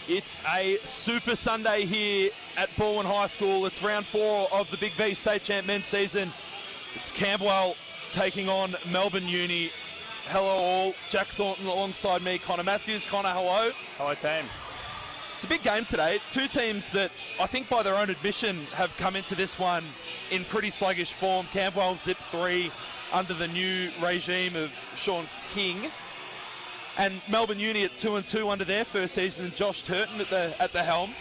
It's a Super Sunday here at Baldwin High School. It's round 4 of the Big V State Champ men's season. It's Camberwell taking on Melbourne Uni. Hello all. Jack Thornton alongside me, Connor Matthews. Connor, hello. Hello team. It's a big game today. Two teams that I think by their own admission have come into this one in pretty sluggish form. Camberwell zip 3 under the new regime of Sean King. And Melbourne Uni at 2-2 under their first season, and Josh Turton at the helm.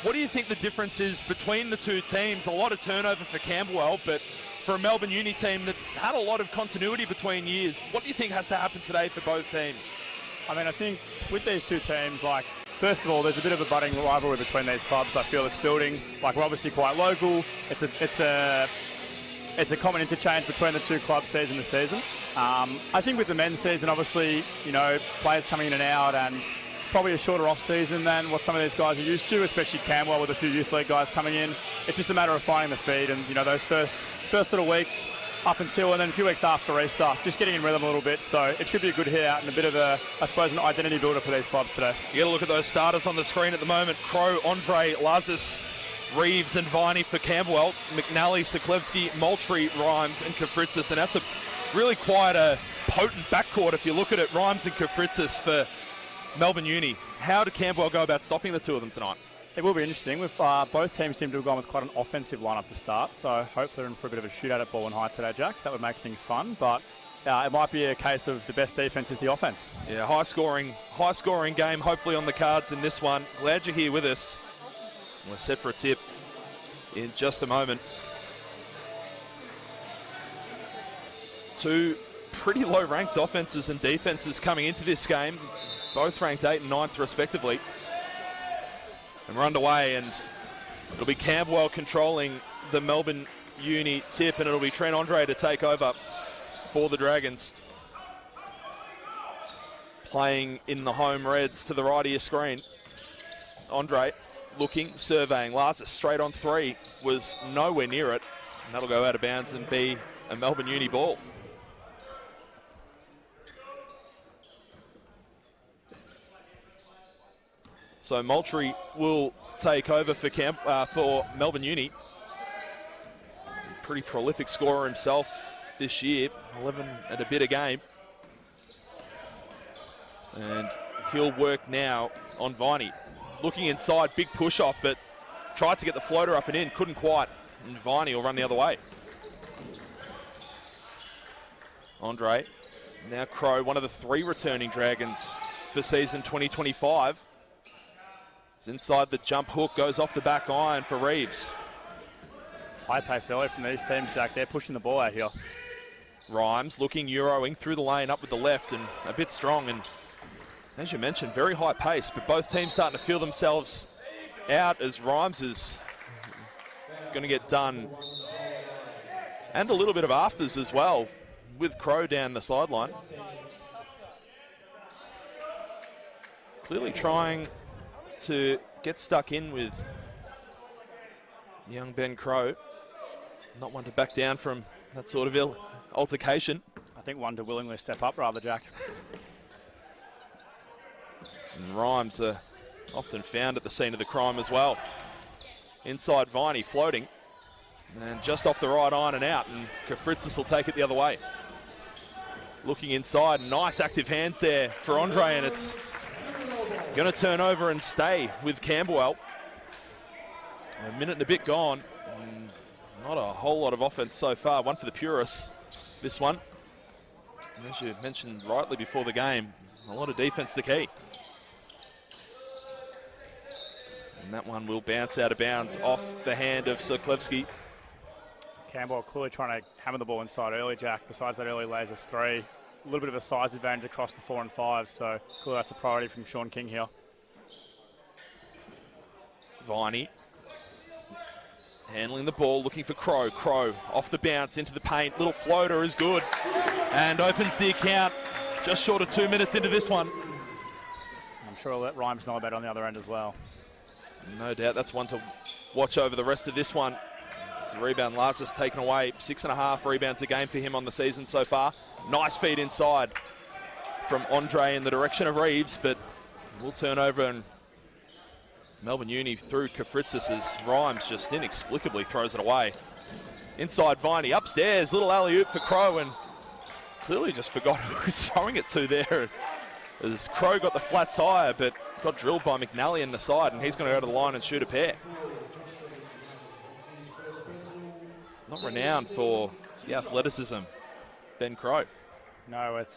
What do you think the difference is between the two teams? A lot of turnover for Camberwell, but for a Melbourne Uni team that's had a lot of continuity between years, what do you think has to happen today for both teams? I mean, I think with these two teams, first of all, there's a bit of a budding rivalry between these clubs. I feel it's building. We're obviously quite local. It's a common interchange between the two clubs season to season. I think with the men's season, obviously, players coming in and out, and probably a shorter off-season than what some of these guys are used to, especially Camberwell with a few youth league guys coming in. It's just a matter of finding the feed, and those first sort of weeks up until, and then a few weeks after Easter, just getting in rhythm a little bit. So it should be a good hit out and a bit of an identity builder for these clubs today. You got to look at those starters on the screen at the moment. Crow, Andre, Lazis, Reeves and Viney for Camberwell, McNally, Soklevsky, Moultrie, Rhymes and Kafritzis, and that's a really quite a potent backcourt if you look at it. Rhymes and Kafritzis for Melbourne Uni. How did Camberwell go about stopping the two of them tonight? It will be interesting. Both teams seem to have gone with quite an offensive lineup to start, so hopefully we're in for a bit of a shootout at Baldwin High today, Jack. That would make things fun, but it might be a case of the best defense is the offense. Yeah, high scoring game hopefully on the cards in this one. Glad you're here with us. We're set for a tip in just a moment. Two pretty low-ranked offenses and defenses coming into this game, both ranked 8th and 9th respectively. And we're underway, and it'll be Camberwell controlling the Melbourne Uni tip, and it'll be Trent Andre to take over for the Dragons. Playing in the home Reds to the right of your screen. Andre looking, surveying. Larsa straight on 3, was nowhere near it. And that'll go out of bounds and be a Melbourne Uni ball. So Moultrie will take over for Melbourne Uni. Pretty prolific scorer himself this year, 11 and a bit a game. And he'll work now on Viney. Looking inside, big push off, but tried to get the floater up and in, couldn't quite. And Viney will run the other way. Andre, now Crow, one of the 3 returning Dragons for season 2025. It's inside the jump hook, goes off the back iron for Reeves. High pace early from these teams, Jack. They're pushing the ball out here. Rhymes looking, Euroing through the lane, up with the left, and a bit strong. And as you mentioned, very high pace, but both teams starting to feel themselves out as Rhymes is going to get done. And a little bit of afters as well, with Crow down the sideline. Clearly trying to get stuck in with young Ben Crow. Not one to back down from that sort of altercation. I think one to willingly step up rather, Jack. And Rhymes are often found at the scene of the crime as well. Inside Viney floating. And just off the right iron and out. And Kafritzis will take it the other way. Looking inside. Nice active hands there for Andre. And it's going to turn over and stay with Camberwell. A minute and a bit gone. Not a whole lot of offense so far. One for the purists, this one. And as you mentioned rightly before the game, a lot of defense the key. And that one will bounce out of bounds off the hand of Soklevsky. Camberwell clearly trying to hammer the ball inside early, Jack. Besides that early lasers 3. A little bit of a size advantage across the 4 and 5, so clearly that's a priority from Sean King here. Viney handling the ball, looking for Crow. Crow off the bounce into the paint. Little floater is good and opens the account just short of 2 minutes into this one. I'm sure I'll let Rhymes know about it on the other end as well. No doubt that's one to watch over the rest of this one. It's a rebound. Larsus taken away. 6.5 rebounds a game for him on the season so far. Nice feed inside from Andre in the direction of Reeves, but will turn over and Melbourne Uni through Kafritzis as Rhymes just inexplicably throws it away. Inside Viney, upstairs, little alley-oop for Crow, and clearly just forgot who was throwing it to there. As Crow got the flat tyre, but got drilled by McNally in the side, and he's going to go to the line and shoot a pair. Not renowned for the athleticism, Ben Crow. No, it's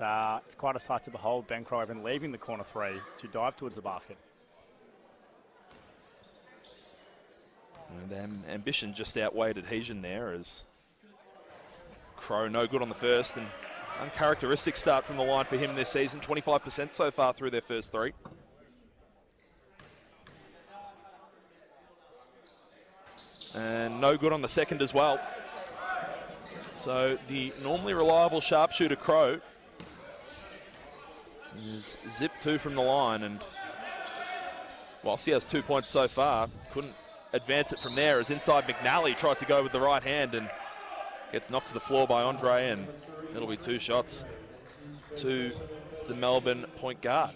quite a sight to behold. Ben Crow even leaving the corner three to dive towards the basket. And ambition just outweighed adhesion there as Crow no good on the first, and uncharacteristic start from the line for him this season. 25% so far through their first three. And no good on the second as well. So the normally reliable sharpshooter Crow is zip 2 from the line, and whilst he has 2 points so far, couldn't advance it from there as inside McNally tried to go with the right hand and gets knocked to the floor by Andre, and it'll be 2 shots to the Melbourne point guard.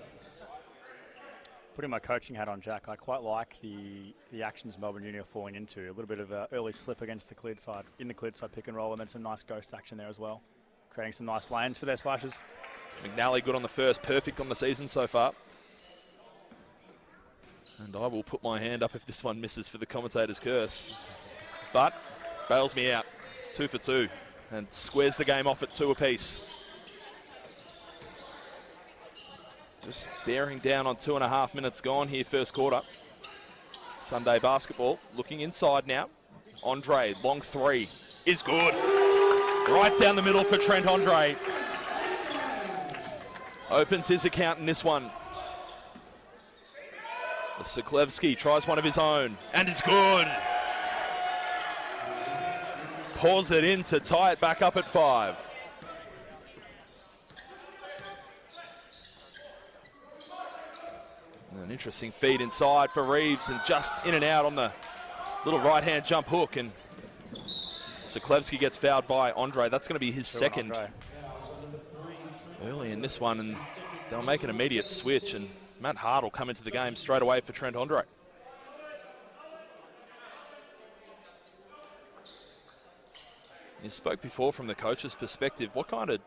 Putting my coaching hat on, Jack, I quite like the actions Melbourne Uni are falling into. A little bit of an early slip against the cleared side, in the cleared side pick and roll, and then some nice ghost action there as well, creating some nice lanes for their slashes. McNally good on the first, perfect on the season so far. And I will put my hand up if this one misses for the commentator's curse. But bails me out. 2 for 2 and squares the game off at 2 apiece. Just bearing down on 2.5 minutes gone here, first quarter. Sunday basketball looking inside now. Andre, long three is good. Right down the middle for Trent Andre. Opens his account in this one. Siklevsky tries one of his own and is good. Pours it in to tie it back up at 5. An interesting feed inside for Reeves, and just in and out on the little right-hand jump hook, and Siklevsky gets fouled by Andre. That's going to be his second early in this one, and they'll make an immediate switch, and Matt Hart will come into the game straight away for Trent Andre. You spoke before from the coach's perspective. What kind of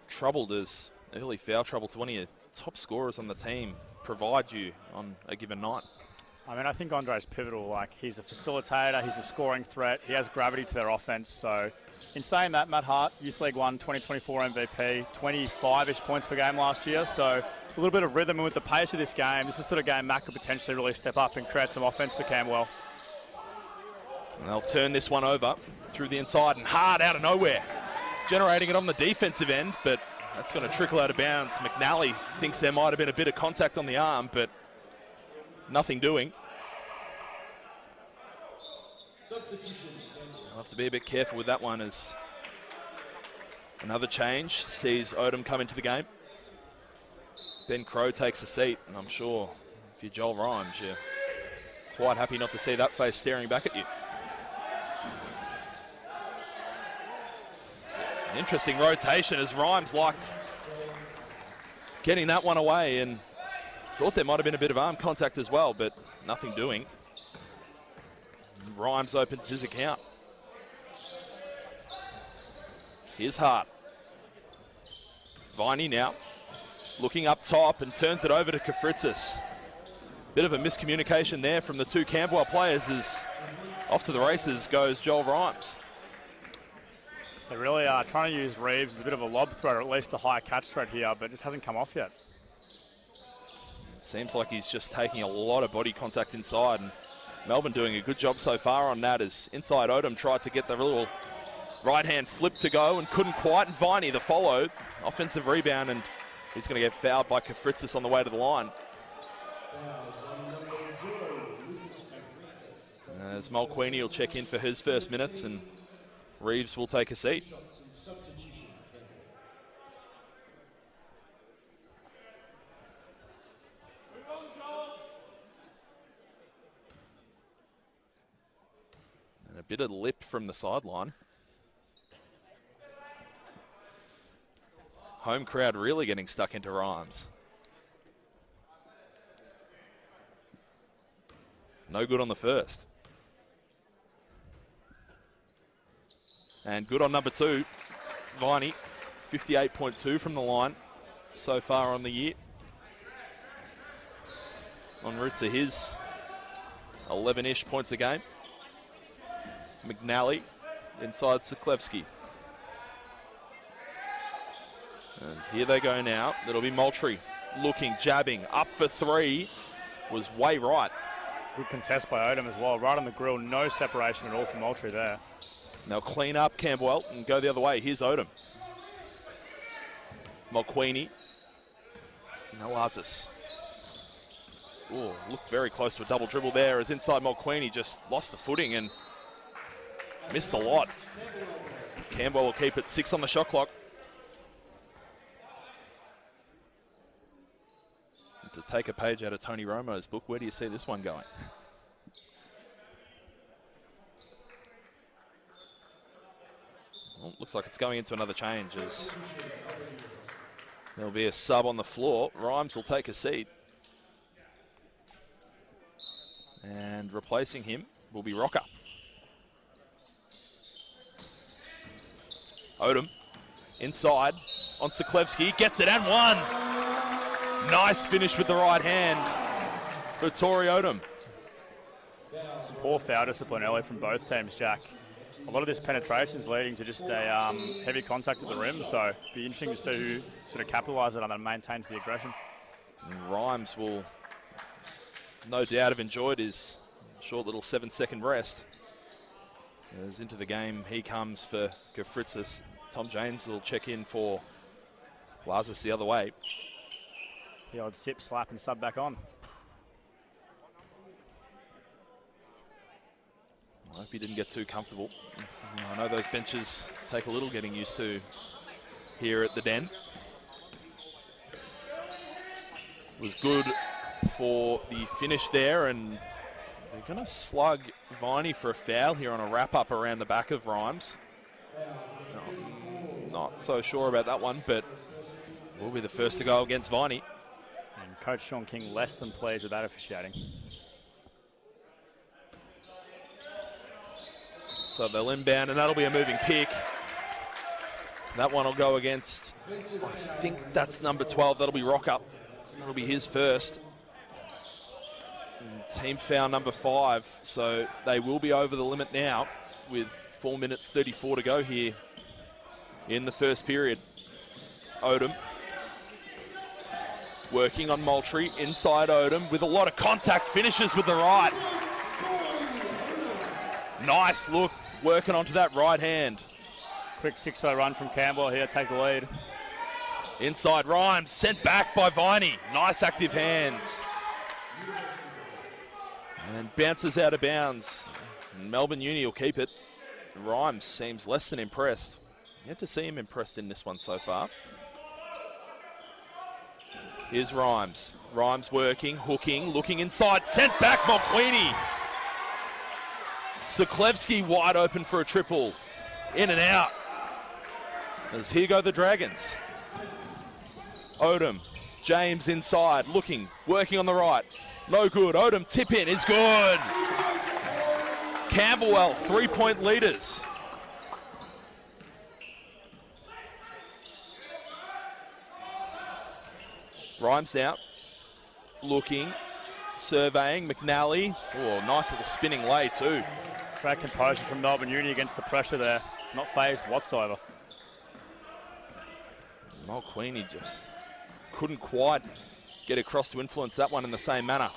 trouble does early foul trouble to one of your top scorers on the team provide you on a given night? I mean, I think Andre's pivotal. Like, he's a facilitator, he's a scoring threat, he has gravity to their offense. So, in saying that, Matt Hart, Youth League 1 2024 MVP, 25-ish points per game last year. So, a little bit of rhythm, and with the pace of this game, this is the sort of game Matt could potentially really step up and create some offense for Camberwell. And they'll turn this one over through the inside, and Hart out of nowhere, generating it on the defensive end, but that's going to trickle out of bounds. McNally thinks there might have been a bit of contact on the arm, but nothing doing. I'll have to be a bit careful with that one, as another change sees Odom come into the game. Ben Crow takes a seat, and I'm sure if you're Joel Rhymes, you're quite happy not to see that face staring back at you. Interesting rotation as Rhymes liked getting that one away, and thought there might have been a bit of arm contact as well, but nothing doing. Rhymes opens his account. Here's Hart. Viney now looking up top and turns it over to Kafritzis. Bit of a miscommunication there from the two Camberwell players, as off to the races goes Joel Rhymes. They really are trying to use Reeves as a bit of a lob threat, or at least a high catch threat here, but it just hasn't come off yet. Seems like he's just taking a lot of body contact inside, and Melbourne doing a good job so far on that, as inside Odom tried to get the little right-hand flip to go and couldn't quite, and Viney the follow. Offensive rebound, and he's going to get fouled by Kafritzis on the way to the line. As Mulqueenie will check in for his first minutes, and Reeves will take a seat. And a bit of lip from the sideline. Home crowd really getting stuck into Rhymes. No good on the first. And good on number 2. Viney, 58.2 from the line so far on the year. En route to his 11-ish points a game. McNally inside Siklevsky. And here they go now. It'll be Moultrie looking, jabbing, up for 3. Was way right. Good contest by Odom as well. Right on the grill. No separation at all from Moultrie there. They'll clean up Camberwell and go the other way. Here's Odom. Mulqueeny. Nalazis. Oh, looked very close to a double dribble there as inside Mulqueeny just lost the footing and missed a lot. Camberwell will keep it 6 on the shot clock. And to take a page out of Tony Romo's book, where do you see this one going? Well, looks like it's going into another change as there'll be a sub on the floor. Rhymes will take a seat. And replacing him will be Rocker. Odom inside on Siklevsky. Gets it and one. Nice finish with the right hand for Tory Odom. Some poor foul discipline early from both teams, Jack. A lot of this penetration is leading to just a heavy contact at the rim, so it'll be interesting to see who sort of capitalises on that and maintains the aggression. And Rhymes will no doubt have enjoyed his short little 7-second rest. As into the game he comes for Kafritzis. Tom James will check in for Lazarus the other way. The old sip, slap and sub back on. I hope he didn't get too comfortable. I know those benches take a little getting used to here at the Den. Was good for the finish there, and they're going to slug Viney for a foul here on a wrap-up around the back of Rhymes. Not so sure about that one, but will be the first to go against Viney. And Coach Sean King less than pleased with that officiating. So they'll inbound, and that'll be a moving pick. That one will go against, I think that's number 12. That'll be Rock Up. That'll be his first. And team foul number 5. So they will be over the limit now with 4 minutes 34 to go here in the first period. Odom working on Moultrie, inside Odom with a lot of contact, finishes with the right. Nice look, working onto that right hand. Quick 6-0 run from Camberwell here, take the lead. Inside Rhymes, sent back by Viney. Nice active hands. And bounces out of bounds. Melbourne Uni will keep it. Rhymes seems less than impressed. Yet to see him impressed in this one so far. Here's Rhymes. Rhymes working, hooking, looking inside. Sent back, Mulqueeny. Siklevsky wide open for a triple. In and out. As here go the Dragons. Odom. James inside, looking, working on the right. No good. Odom tip in is good. Camberwell, 3-point leaders. Rhymes now, looking, surveying, McNally. Oh, nice little spinning lay too. Great composure from Melbourne Uni against the pressure there. Not phased whatsoever. Mulqueeny just couldn't quite get across to influence that one in the same manner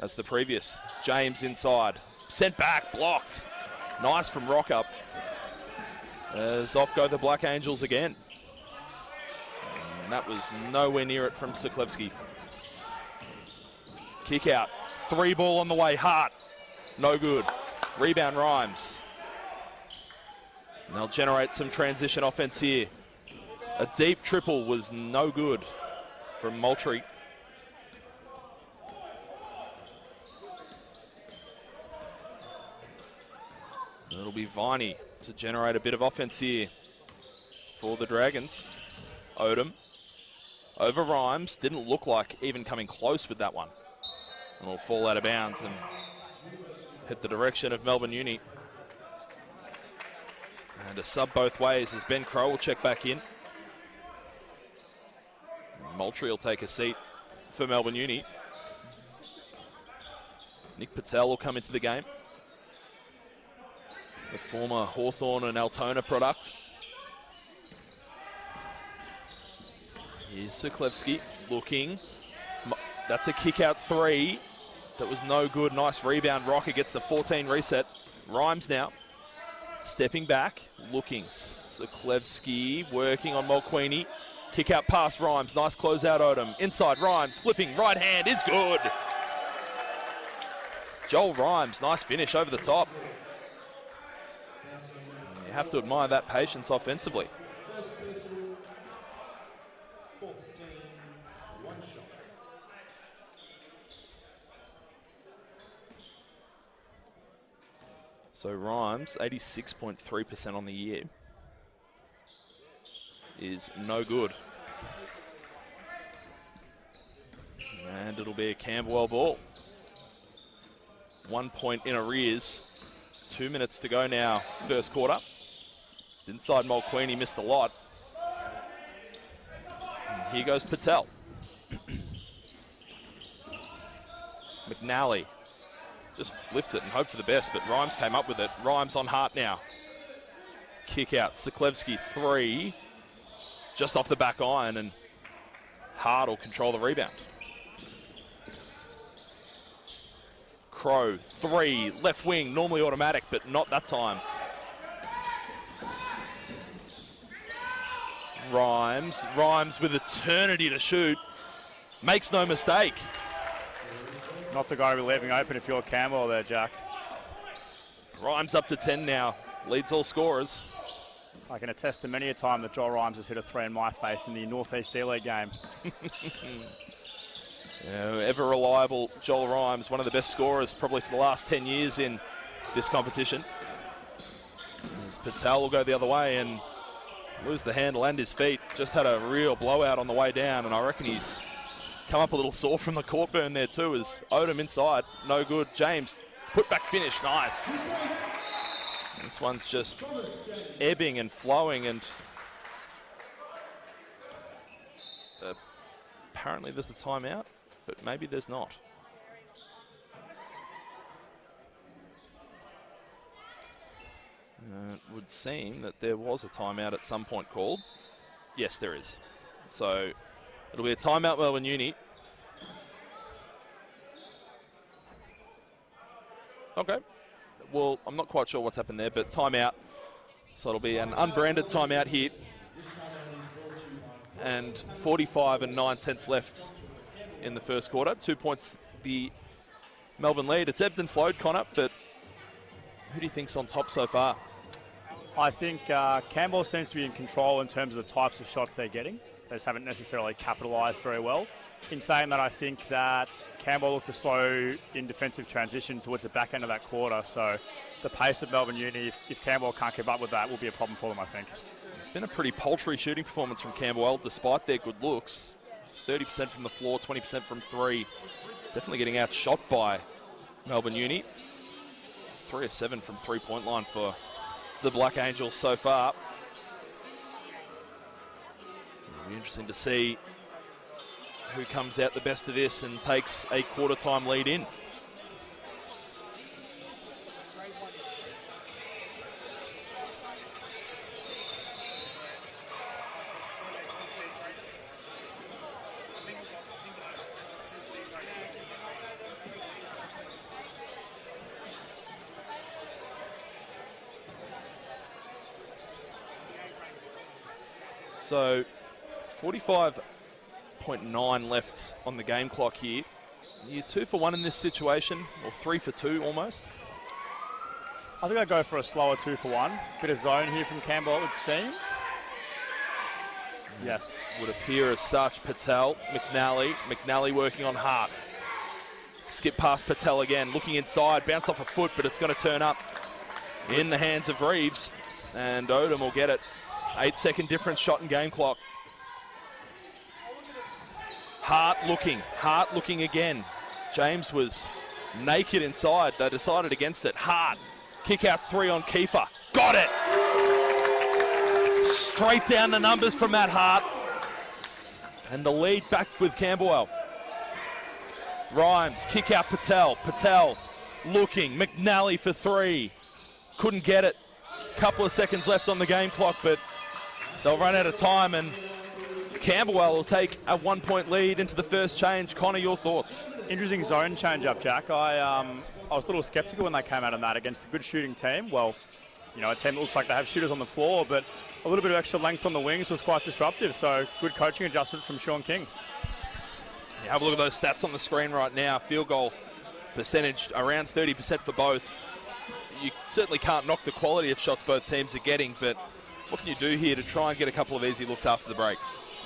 as the previous. James inside, sent back, blocked. Nice from Rock Up. As off go the Black Angels again. And that was nowhere near it from Siklevsky. Kick out, 3 ball on the way, Hart. No good. Rebound Rhymes. And they'll generate some transition offense here. A deep triple was no good from Moultrie. It'll be Viney to generate a bit of offense here for the Dragons. Odom over Rhymes. Didn't look like even coming close with that one. And will fall out of bounds. And hit the direction of Melbourne Uni. And a sub both ways as Ben Crow will check back in. Moultrie will take a seat for Melbourne Uni. Nick Patel will come into the game. The former Hawthorn and Altona product. Here's Suklevski looking. That's a kick out three. That was no good. Nice rebound. Rocker gets the 14 reset. Rhymes now. Stepping back. Looking. Suklevski working on Mulqueenie. Kick out past Rhymes. Nice closeout Odom. Inside Rhymes. Flipping right hand is good. Joel Rhymes. Nice finish over the top. You have to admire that patience offensively. So Rhymes, 86.3% on the year, is no good. And it'll be a Camberwell ball. 1 point in arrears. 2 minutes to go now, first quarter. It's inside Mulqueenie, missed a lot. And here goes Patel. McNally. Just flipped it and hoped for the best, but Rhymes came up with it. Rhymes on Hart now. Kick out. Suklevski, three. Just off the back iron, and Hart will control the rebound. Crow, three. Left wing, normally automatic, but not that time. Rhymes with eternity to shoot. Makes no mistake. Not the guy to be leaving open if you're Camberwell there, Jack. Rhymes up to 10 now. Leads all scorers. I can attest to many a time that Joel Rhymes has hit a three in my face in the Northeast D-League game. Ever reliable Joel Rhymes, one of the best scorers probably for the last 10 years in this competition. As Patel will go the other way and lose the handle and his feet. Just had a real blowout on the way down, and I reckon he's come up a little sore from the court burn there too, as Odom inside, no good. James, put back finish, nice. This one's just ebbing and flowing, and apparently there's a timeout, but maybe there's not. It would seem that there was a timeout at some point called. Yes, there is. So it'll be a timeout, Melbourne Uni. Okay. Well, I'm not quite sure what's happened there, but timeout. So it'll be an unbranded timeout here. And 45 and 9 cents left in the first quarter. 2 points the Melbourne lead. It's ebbed and flowed, Connor, but who do you think's on top so far? I think Campbell seems to be in control in terms of the types of shots they're getting. They just haven't necessarily capitalised very well. In saying that, I think that Campbell looked to slow in defensive transition towards the back end of that quarter. So the pace of Melbourne Uni, if Campbell can't keep up with that, will be a problem for them, I think. It's been a pretty paltry shooting performance from Camberwell, despite their good looks. 30% from the floor, 20% from three. Definitely getting outshot by Melbourne Uni. 3 of 7 from three-point line for the Black Angels so far. It'll be interesting to see who comes out the best of this and takes a quarter-time lead in. So 45.9 left on the game clock here. You're 2 for 1 in this situation, or 3 for 2 almost. I think I'd go for a slower 2 for 1. Bit of zone here from Campbell, it would seem. Yes. Would appear as such. Patel, McNally working on Hart. Skip past Patel again, looking inside, bounce off a foot, but it's going to turn up in the hands of Reeves. And Odom will get it. 8-second difference, shot and game clock. Hart looking again. James was naked inside. They decided against it. Hart, kick out 3 on Kiefer. Got it! Straight down the numbers from Matt Hart. And the lead back with Camberwell. Rhymes, kick out Patel. Patel looking, McNally for 3. Couldn't get it. Couple of seconds left on the game clock, but they'll run out of time, and Camberwell will take a 1-point lead into the first change. Connor, your thoughts? Interesting zone change-up, Jack. I was a little sceptical when they came out of that against a good shooting team. Well, you know, a team that looks like they have shooters on the floor, but a little bit of extra length on the wings was quite disruptive. So good coaching adjustment from Sean King. Yeah, have a look at those stats on the screen right now. Field goal percentage around 30% for both. You certainly can't knock the quality of shots both teams are getting, but what can you do here to try and get a couple of easy looks after the break?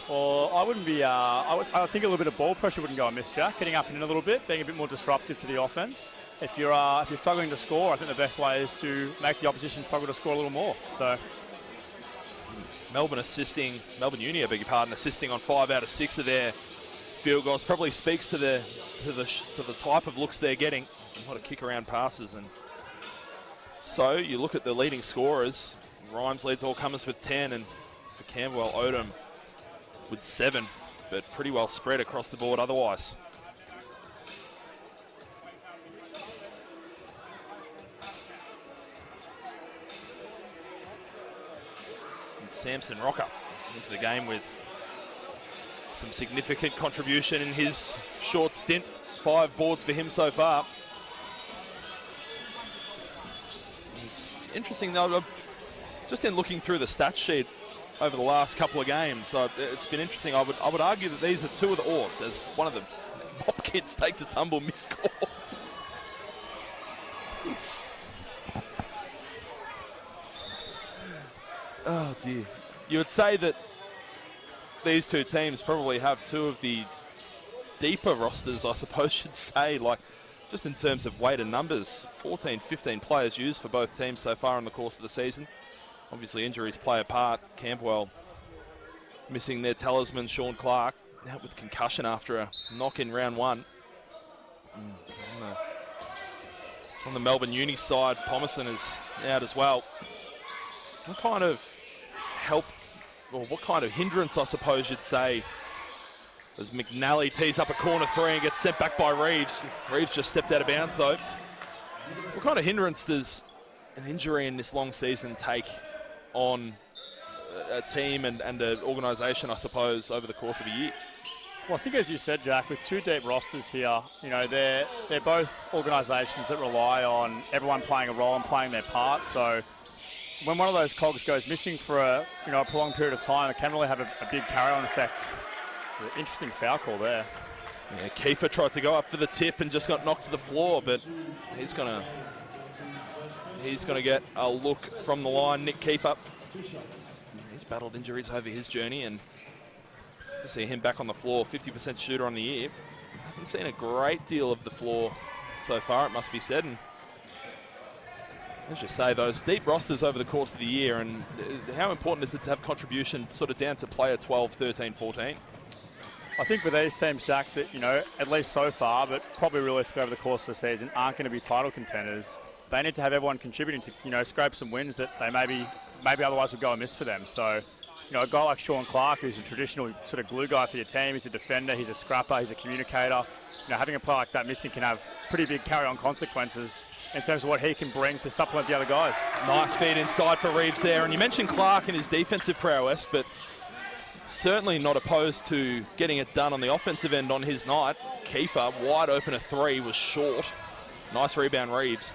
Well, I wouldn't be. I think a little bit of ball pressure wouldn't go amiss, Jack. Getting up and in a little bit, being a bit more disruptive to the offense. If you're struggling to score, I think the best way is to make the opposition struggle to score a little more. So, Melbourne Uni, I beg your pardon, assisting on 5 out of 6 of their field goals. Probably speaks to the type of looks they're getting and what a kick around passes. And so you look at the leading scorers. Rhymes leads all comers with 10, and for Camberwell, Odom with 7, but pretty well spread across the board otherwise. And Samson Rocker into the game with some significant contribution in his short stint. 5 boards for him so far. It's interesting though, just in looking through the stat sheet over the last couple of games, it's been interesting. I would argue that these are 2 of the, there's one of the Bob kids takes a tumble mid-court. Oh dear. You would say that these 2 teams probably have 2 of the deeper rosters, I suppose you'd say, like just in terms of weight and numbers. 14, 15 players used for both teams so far in the course of the season. Obviously injuries play a part. Camberwell missing their talisman, Sean Clark, out with concussion after a knock in round 1. On the Melbourne Uni side, Pomerson is out as well. What kind of help, or what kind of hindrance, I suppose you'd say, as McNally tees up a corner 3 and gets sent back by Reeves. Reeves just stepped out of bounds though. What kind of hindrance does an injury in this long season take on a team and an organisation, I suppose, over the course of a year? Well, I think as you said, Jack, with 2 deep rosters here, you know, they're both organisations that rely on everyone playing a role and playing their part. So when one of those cogs goes missing for a prolonged period of time, it can really have a big carry-on effect. Interesting foul call there. Yeah, Kiefer tried to go up for the tip and just got knocked to the floor, but he's gonna get a look from the line. Nick Kiefer, he's battled injuries over his journey, and to see him back on the floor, 50% shooter on the year. Hasn't seen a great deal of the floor so far, it must be said. And as you say, those deep rosters over the course of the year, and how important is it to have contribution sort of down to player 12, 13, 14? I think for these teams, Jack, that, you know, at least so far, but probably realistically over the course of the season, aren't going to be title contenders. They need to have everyone contributing to, you know, scrape some wins that they maybe otherwise would go amiss for them. So, you know, a guy like Sean Clark, who's a traditional sort of glue guy for your team, he's a defender, he's a scrapper, he's a communicator. You know, having a player like that missing can have pretty big carry-on consequences in terms of what he can bring to supplement the other guys. Nice feed inside for Reeves there. And you mentioned Clark and his defensive prowess, but certainly not opposed to getting it done on the offensive end on his night. Kiefer, wide open, a 3, was short. Nice rebound, Reeves.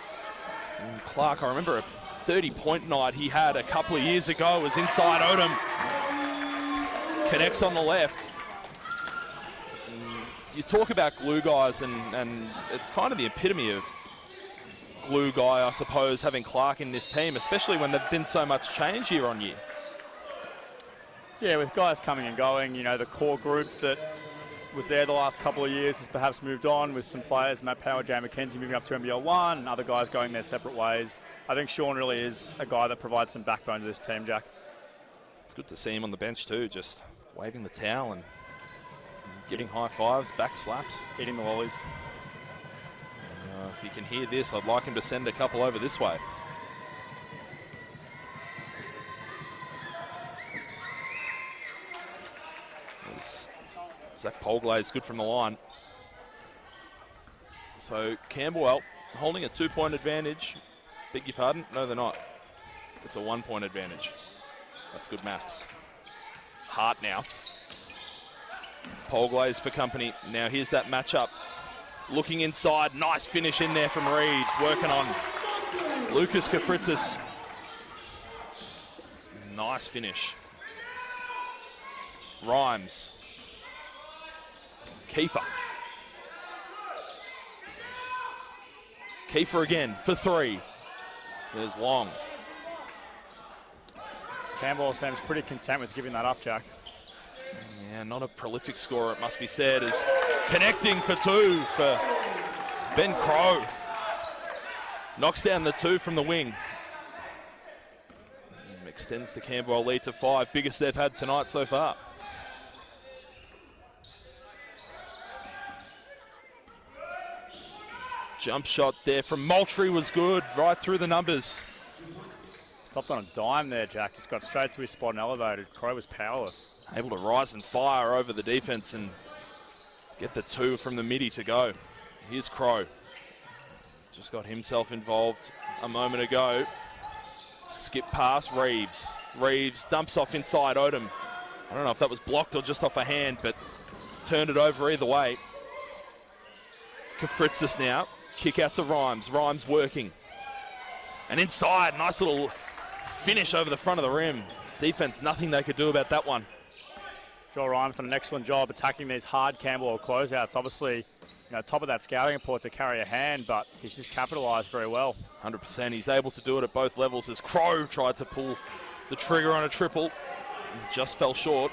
And Clark, I remember a 30-point night he had a couple of years ago, was inside Odom. Connects on the left. You talk about glue guys, and it's kind of the epitome of glue guy, I suppose, having Clark in this team, especially when there's been so much change year on year. Yeah, with guys coming and going, you know, the core group that was there the last couple of years has perhaps moved on, with some players, Matt Power, Jay McKenzie moving up to NBL 1, and other guys going their separate ways. I think Sean really is a guy that provides some backbone to this team, Jack. It's good to see him on the bench too, just waving the towel and giving high fives, back slaps. Eating the lollies. If you can hear this, I'd like him to send a couple over this way. Zach Polglase good from the line. So Camberwell holding a 2-point advantage. Beg your pardon? No, they're not. It's a 1-point advantage. That's good maths. Hart now. Polglase for company. Now here's that matchup. Looking inside. Nice finish in there from Reeves. Working on Lucas Kafritzis. Nice finish. Rhymes. Kiefer. Kiefer again for 3. There's Long. Campbell seems pretty content with giving that up, Jack. Yeah, not a prolific scorer, it must be said, as connecting for 2 for Ben Crow. Knocks down the 2 from the wing. Extends the Camberwell lead to 5, biggest they've had tonight so far. Jump shot there from Moultrie was good, right through the numbers. Stopped on a dime there, Jack. Just got straight to his spot and elevated. Crow was powerless. Able to rise and fire over the defense and get the 2 from the midi to go. Here's Crow. Just got himself involved a moment ago. Skip past Reeves. Reeves dumps off inside Odom. I don't know if that was blocked or just off a hand, but turned it over either way. Kafritzis now. Kick out to Rhymes. Rhymes working. And inside, nice little finish over the front of the rim. Defense, nothing they could do about that one. Joel Rhymes done an excellent job attacking these hard Camberwell closeouts. Obviously, top of that scouting report to carry a hand, but he's just capitalised very well. 100%. He's able to do it at both levels as Crow tried to pull the trigger on a triple. Just fell short.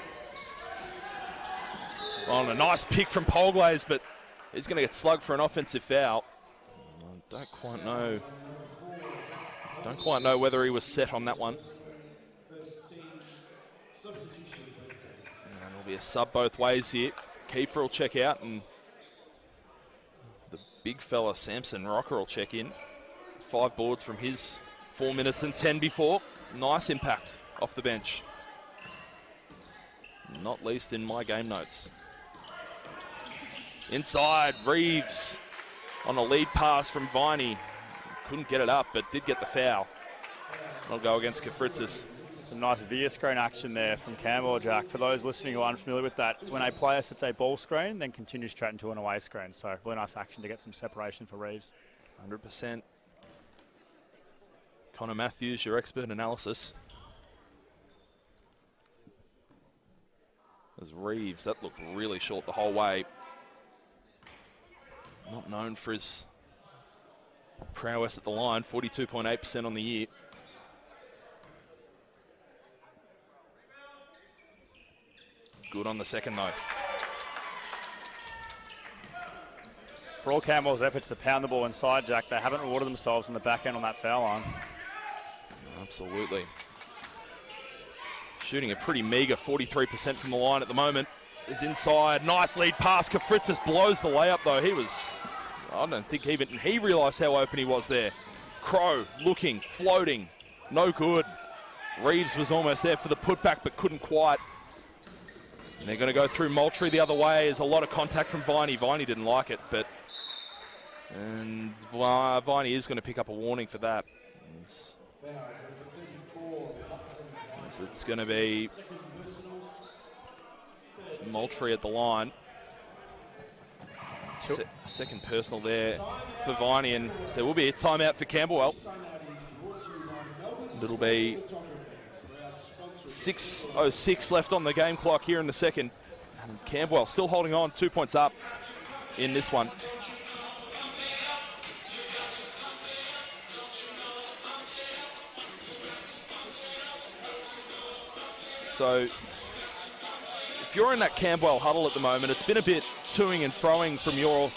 On a nice pick from Polglase, but he's going to get slugged for an offensive foul. I don't quite know whether he was set on that one. And there'll be a sub both ways here. Kiefer will check out and the big fella Samson Rocker will check in. 5 boards from his 4 minutes and 10 before. Nice impact off the bench. Not least in my game notes. Inside, Reeves on a lead pass from Viney. Couldn't get it up, but did get the foul. I'll go against Kafritzis. Some nice via screen action there from Camberwell, Jack. For those listening who are unfamiliar with that, it's when a player sets a ball screen, then continues straight into an away screen. So really nice action to get some separation for Reeves. 100%. Connor Matthews, your expert analysis. As Reeves, that looked really short the whole way. Not known for his prowess at the line, 42.8% on the year. Good on the second, though. For all Camberwell's efforts to pound the ball inside, Jack, they haven't rewarded themselves on the back end on that foul line. Absolutely. Shooting a pretty meager 43% from the line at the moment. Is inside. Nice lead pass. Kafritzis blows the layup, though. I don't think even he realised how open he was there. Crow looking, floating. No good. Reeves was almost there for the putback, but couldn't quite. And they're going to go through Moultrie the other way. There's a lot of contact from Viney. Viney didn't like it, but... And Viney is going to pick up a warning for that. It's going to be Moultrie at the line. Second personal there for Viney, and there will be a timeout for Camberwell. It'll be 6:06 left on the game clock here in the second. And Camberwell still holding on, 2 points up in this one. So if you're in that Camberwell huddle at the moment, it's been a bit toing and froing from your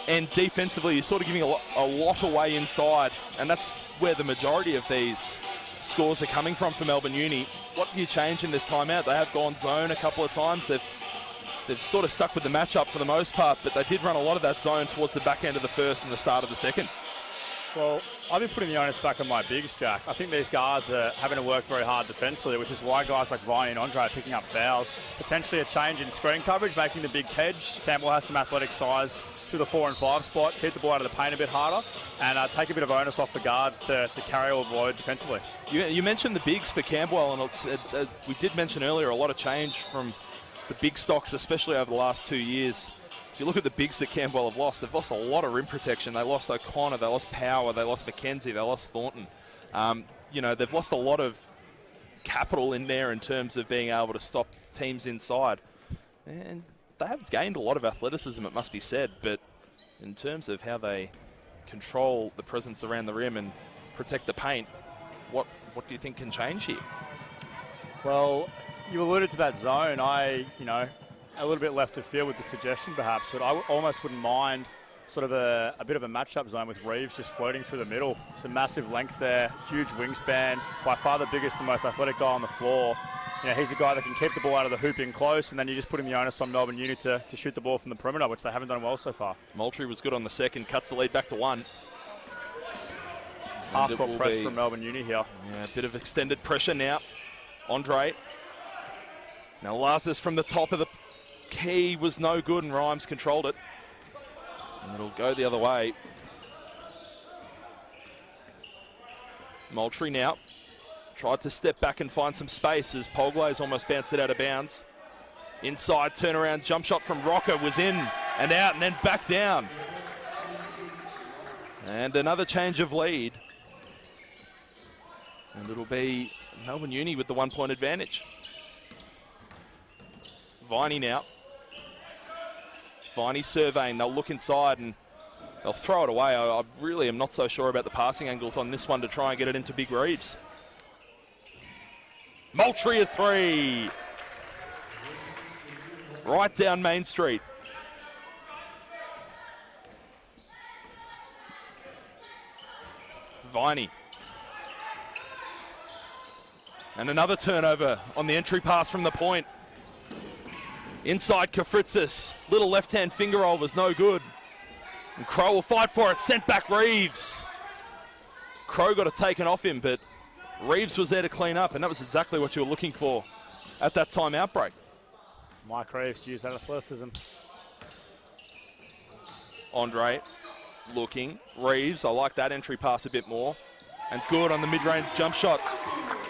end defensively. You're sort of giving a lot away inside, and that's where the majority of these scores are coming from for Melbourne Uni. What do you change in this timeout? They have gone zone a couple of times. They've they've sort of stuck with the matchup for the most part, but they did run a lot of that zone towards the back end of the first and the start of the second. Well, I've been putting the onus back on my bigs, Jack. I think these guards are having to work very hard defensively, which is why guys like Viney and Andre are picking up fouls. Potentially a change in screen coverage, making the big hedge. Campbell has some athletic size to the 4 and 5 spot, keep the ball out of the paint a bit harder, and take a bit of onus off the guards to carry or avoid defensively. You mentioned the bigs for Camberwell, and we did mention earlier a lot of change from the big stocks, especially over the last 2 years. If you look at the bigs that Camberwell have lost, they've lost a lot of rim protection. They lost O'Connor, they lost Power, they lost McKenzie, they lost Thornton. They've lost a lot of capital in there in terms of being able to stop teams inside. And they have gained a lot of athleticism, it must be said, but in terms of how they control the presence around the rim and protect the paint, what do you think can change here? Well, you alluded to that zone. A little bit left of field with the suggestion perhaps, but I almost wouldn't mind sort of a bit of a matchup zone with Reeves just floating through the middle. Some massive length there, huge wingspan, by far the biggest and most athletic guy on the floor. He's a guy that can keep the ball out of the hoop in close, and then you're just putting the onus on Melbourne Uni to shoot the ball from the perimeter, which they haven't done well so far. Moultrie was good on the second, cuts the lead back to 1. Half-court press from Melbourne Uni here. Yeah, a bit of extended pressure now. Andre. Now Lazarus from the top of the key was no good, and Rhymes controlled it. And it'll go the other way. Moultrie now tried to step back and find some space as Polglaze almost bounced it out of bounds. Inside turnaround jump shot from Rocker was in and out and then back down. And another change of lead. And it'll be Melbourne Uni with the 1-point advantage. Viney now. Viney surveying, they'll look inside and they'll throw it away. I really am not so sure about the passing angles on this one to try and get it into Big Reeves. Moultrie a 3. Right down Main Street. Viney. And another turnover on the entry pass from the point. Inside Kafritzis, little left-hand finger roll was no good. And Crow will fight for it, sent back Reeves. Crow got it taken off him, but Reeves was there to clean up, and that was exactly what you were looking for at that timeout break. Mike Reeves used that athleticism. Andre looking, Reeves, I like that entry pass a bit more. And good on the mid-range jump shot.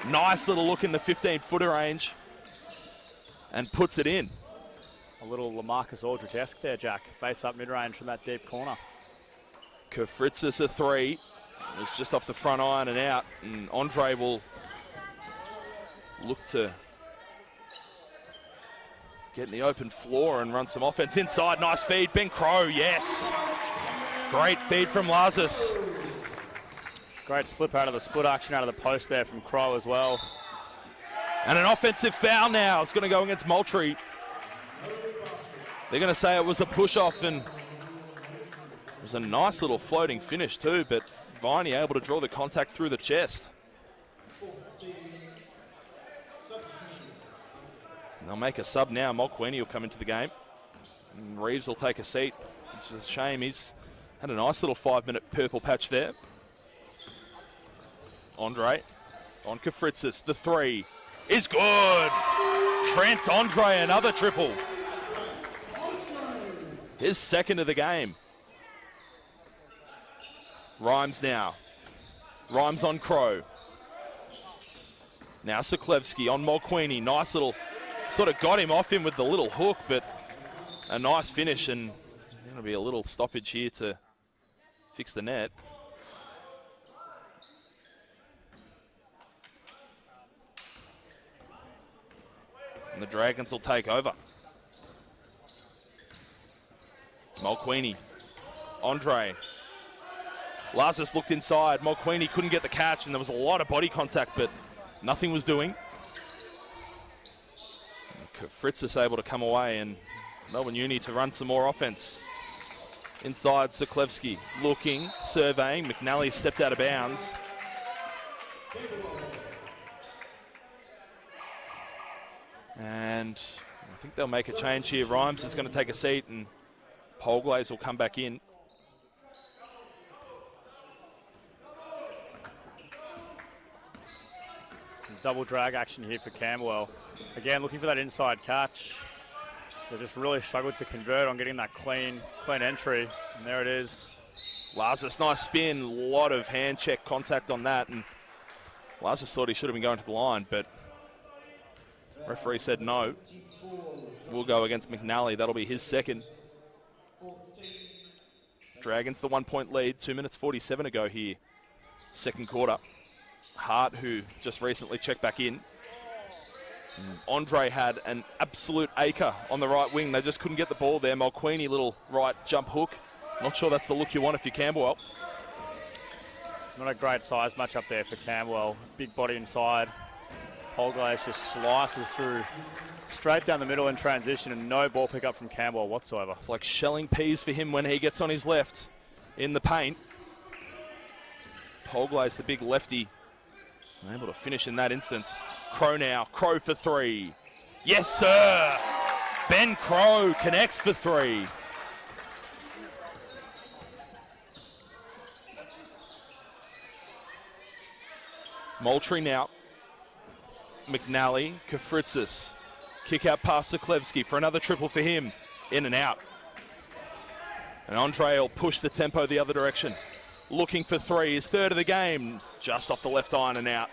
Nice little look in the 15-footer range. And puts it in. A little LaMarcus Aldridge-esque there, Jack. Face up mid-range from that deep corner. Kafritzis a 3. It's just off the front iron and out. And Andre will look to get in the open floor and run some offense inside. Nice feed. Ben Crow, yes. Great feed from Lazarus. Great slip out of the split action out of the post there from Crow as well. And an offensive foul now. It's going to go against Moultrie. They're going to say it was a push-off, and it was a nice little floating finish too, but Viney able to draw the contact through the chest. And they'll make a sub now. Mulqueenie will come into the game. And Reeves will take a seat. It's a shame. He's had a nice little 5-minute purple patch there. Andre on Kafritzis. The 3 is good. Trent Andre, another triple. His second of the game. Rhymes now. Rhymes on Crow. Now Soklevsky on Mulqueenie. Nice little, sort of got him off him with the little hook, but a nice finish, and there's going to be a little stoppage here to fix the net. And the Dragons will take over. Mulqueenie. Andre. Lazarus looked inside. Mulqueenie couldn't get the catch, and there was a lot of body contact, but nothing was doing. Fritzis able to come away, and Melbourne Uni to run some more offense. Inside, Soklevsky looking, surveying. McNally stepped out of bounds. And I think they'll make a change here. Rhymes is going to take a seat and Polglaze will come back in. Double drag action here for Camberwell. Again, looking for that inside catch. They just really struggled to convert on getting that clean entry. And there it is. Lazarus, nice spin. A lot of hand check contact on that. And Lazarus thought he should have been going to the line, but referee said no. We'll go against McNally. That'll be his second. Dragons the 1 point lead. 2 minutes 47 to go here. Second quarter. Hart, who just recently checked back in. Andre had an absolute acre on the right wing. They just couldn't get the ball there. Mulqueeny, little right jump hook. Not sure that's the look you want if you're Camberwell. Not a great size matchup there for Camberwell. Big body inside. Polglaze just slices through straight down the middle in transition and no ball pickup from Camberwell whatsoever. It's like shelling peas for him when he gets on his left in the paint. Polglaze, the big lefty, able to finish in that instance. Crow now. Crow for three. Yes, sir. Ben Crow connects for three. Moultrie now. McNally. Kafritzis. Kick out past Siklevsky for another triple for him. In and out. And Andre will push the tempo the other direction. Looking for three. His third of the game. Just off the left iron and out.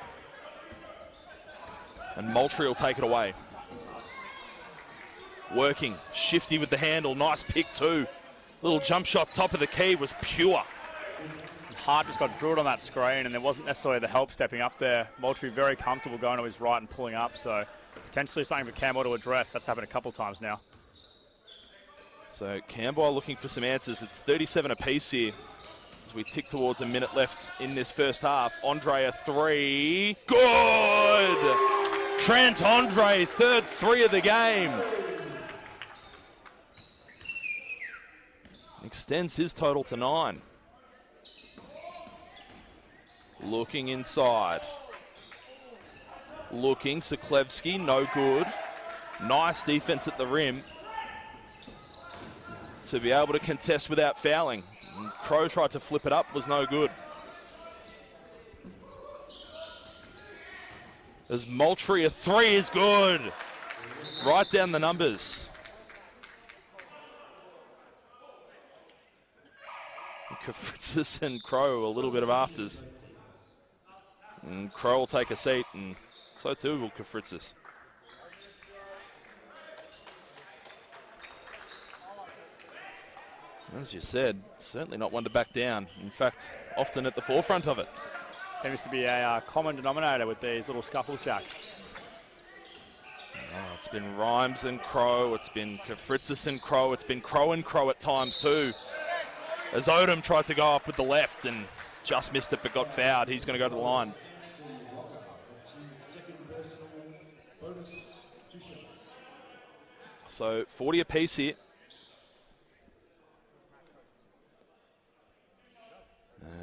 And Moultrie will take it away. Working. Shifty with the handle. Nice pick too. Little jump shot top of the key was pure. Hart just got drilled on that screen and there wasn't necessarily the help stepping up there. Moultrie very comfortable going to his right and pulling up. So potentially something for Camberwell to address. That's happened a couple times now. So Camberwell looking for some answers. It's 37 apiece here. As we tick towards a minute left in this first half. Andre a three. Good! Trent Andre, third three of the game. Extends his total to 9. Looking inside. Looking, Siklevsky, no good. Nice defense at the rim to be able to contest without fouling. And Crow tried to flip it up, was no good. As Moultrie, a three is good. Right down the numbers. Kafritzis and Crow, a little bit of afters. And Crow will take a seat, and so too will Kafritzis. As you said, certainly not one to back down. In fact, often at the forefront of it. Seems to be a common denominator with these little scuffles, Jack. Oh, it's been Rhymes and Crow. It's been Kafritzis and Crow. It's been Crow and Crow at times too. As Odom tried to go up with the left and just missed it but got fouled. He's going to go to the line. So 40 apiece here.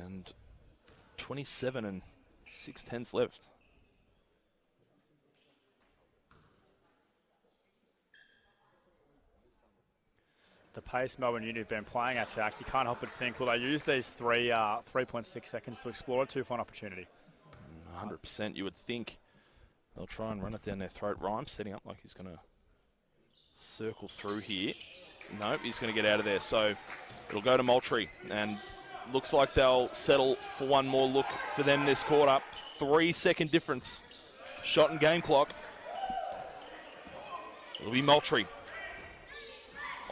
And 27 and 6/10 left. The pace Melbourne Uni have been playing at, Jack, you can't help but think, will they use these 3.6 seconds to explore a 2-point opportunity? 100% you would think they'll try and run it down their throat. Rhymes setting up like he's going to circle through here. Nope, he's going to get out of there. So it'll go to Moultrie, and looks like they'll settle for one more look for them this quarter. 3-second difference. Shot and game clock. It'll be Moultrie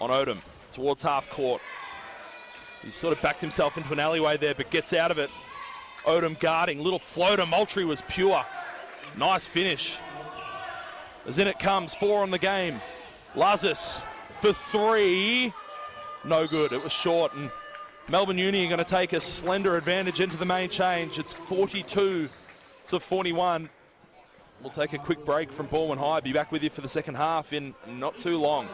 on Odom towards half court. He's sort of backed himself into an alleyway there, but gets out of it. Odom guarding, little floater. Moultrie was pure. Nice finish. As in it comes, 4 on the game. Lazarus for 3. No good, it was short, and Melbourne Uni are going to take a slender advantage into the main change. It's 42-41. We'll take a quick break from Bournemouth High. Be back with you for the second half in not too long.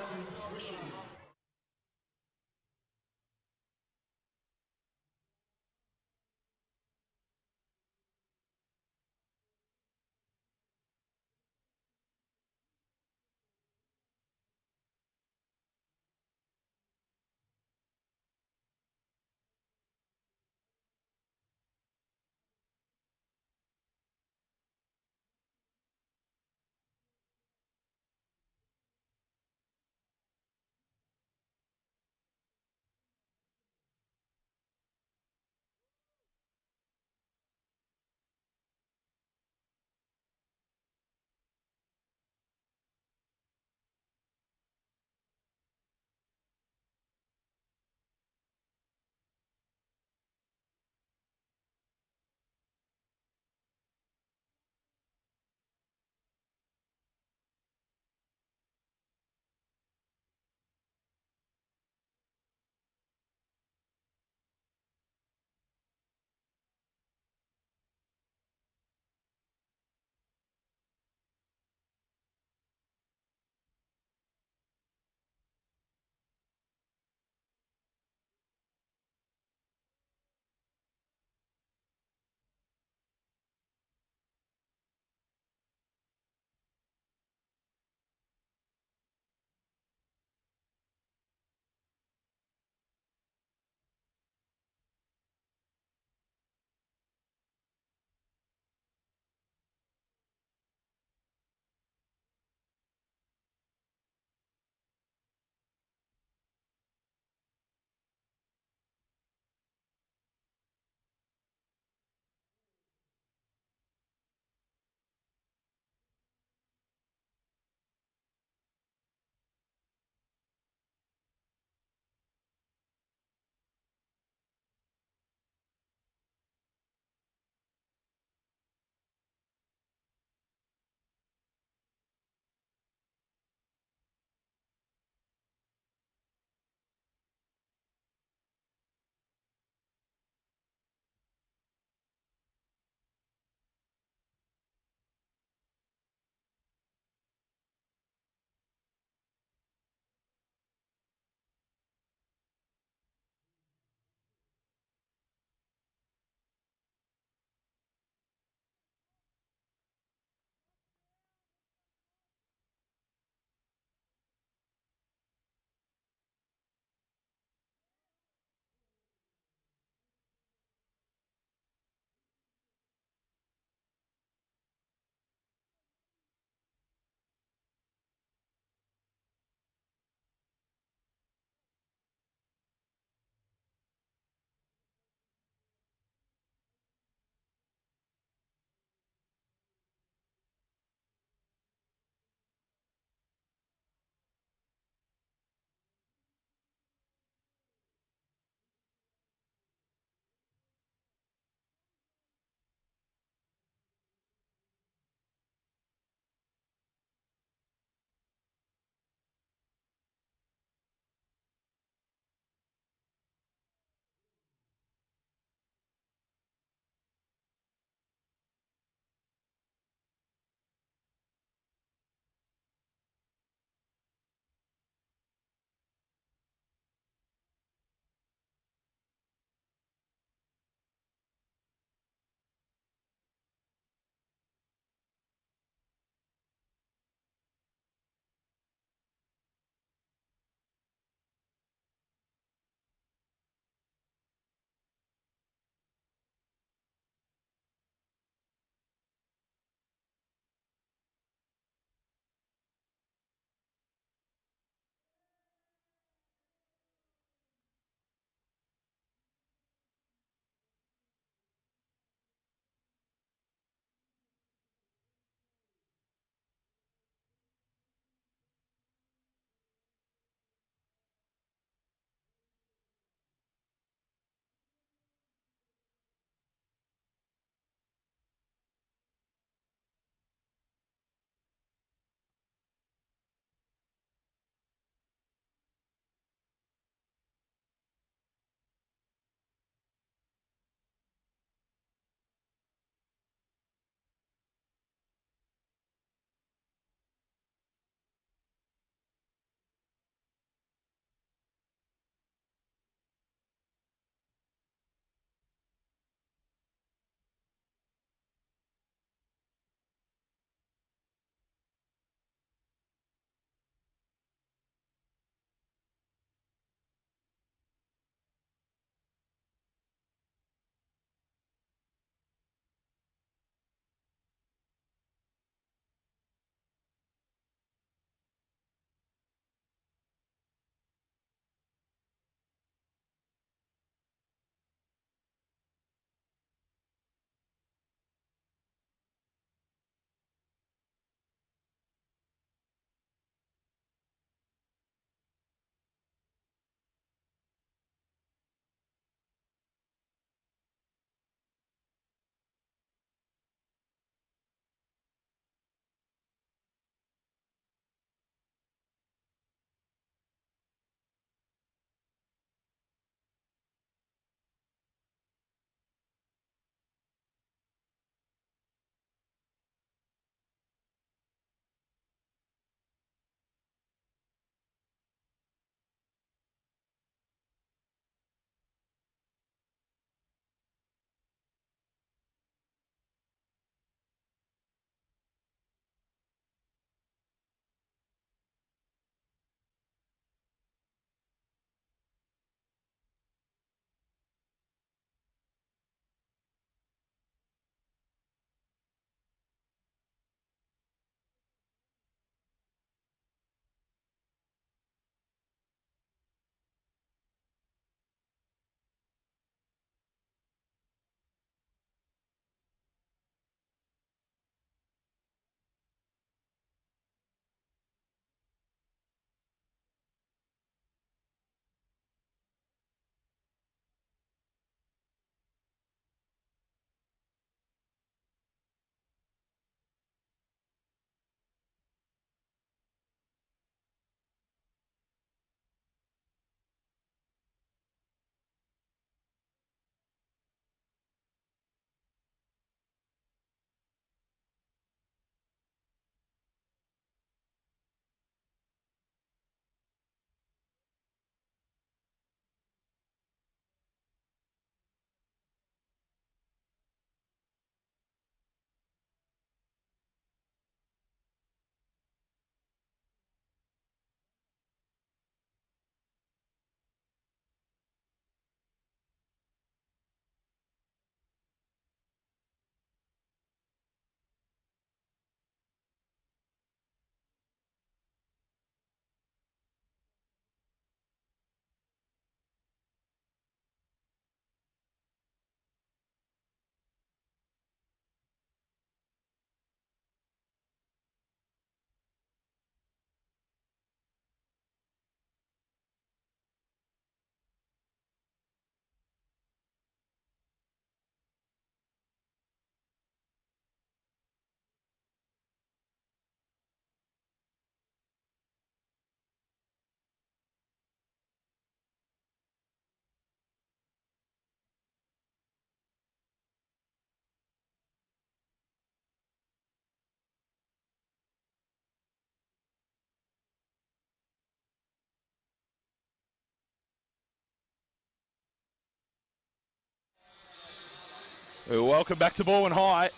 Welcome back to Baldwin High.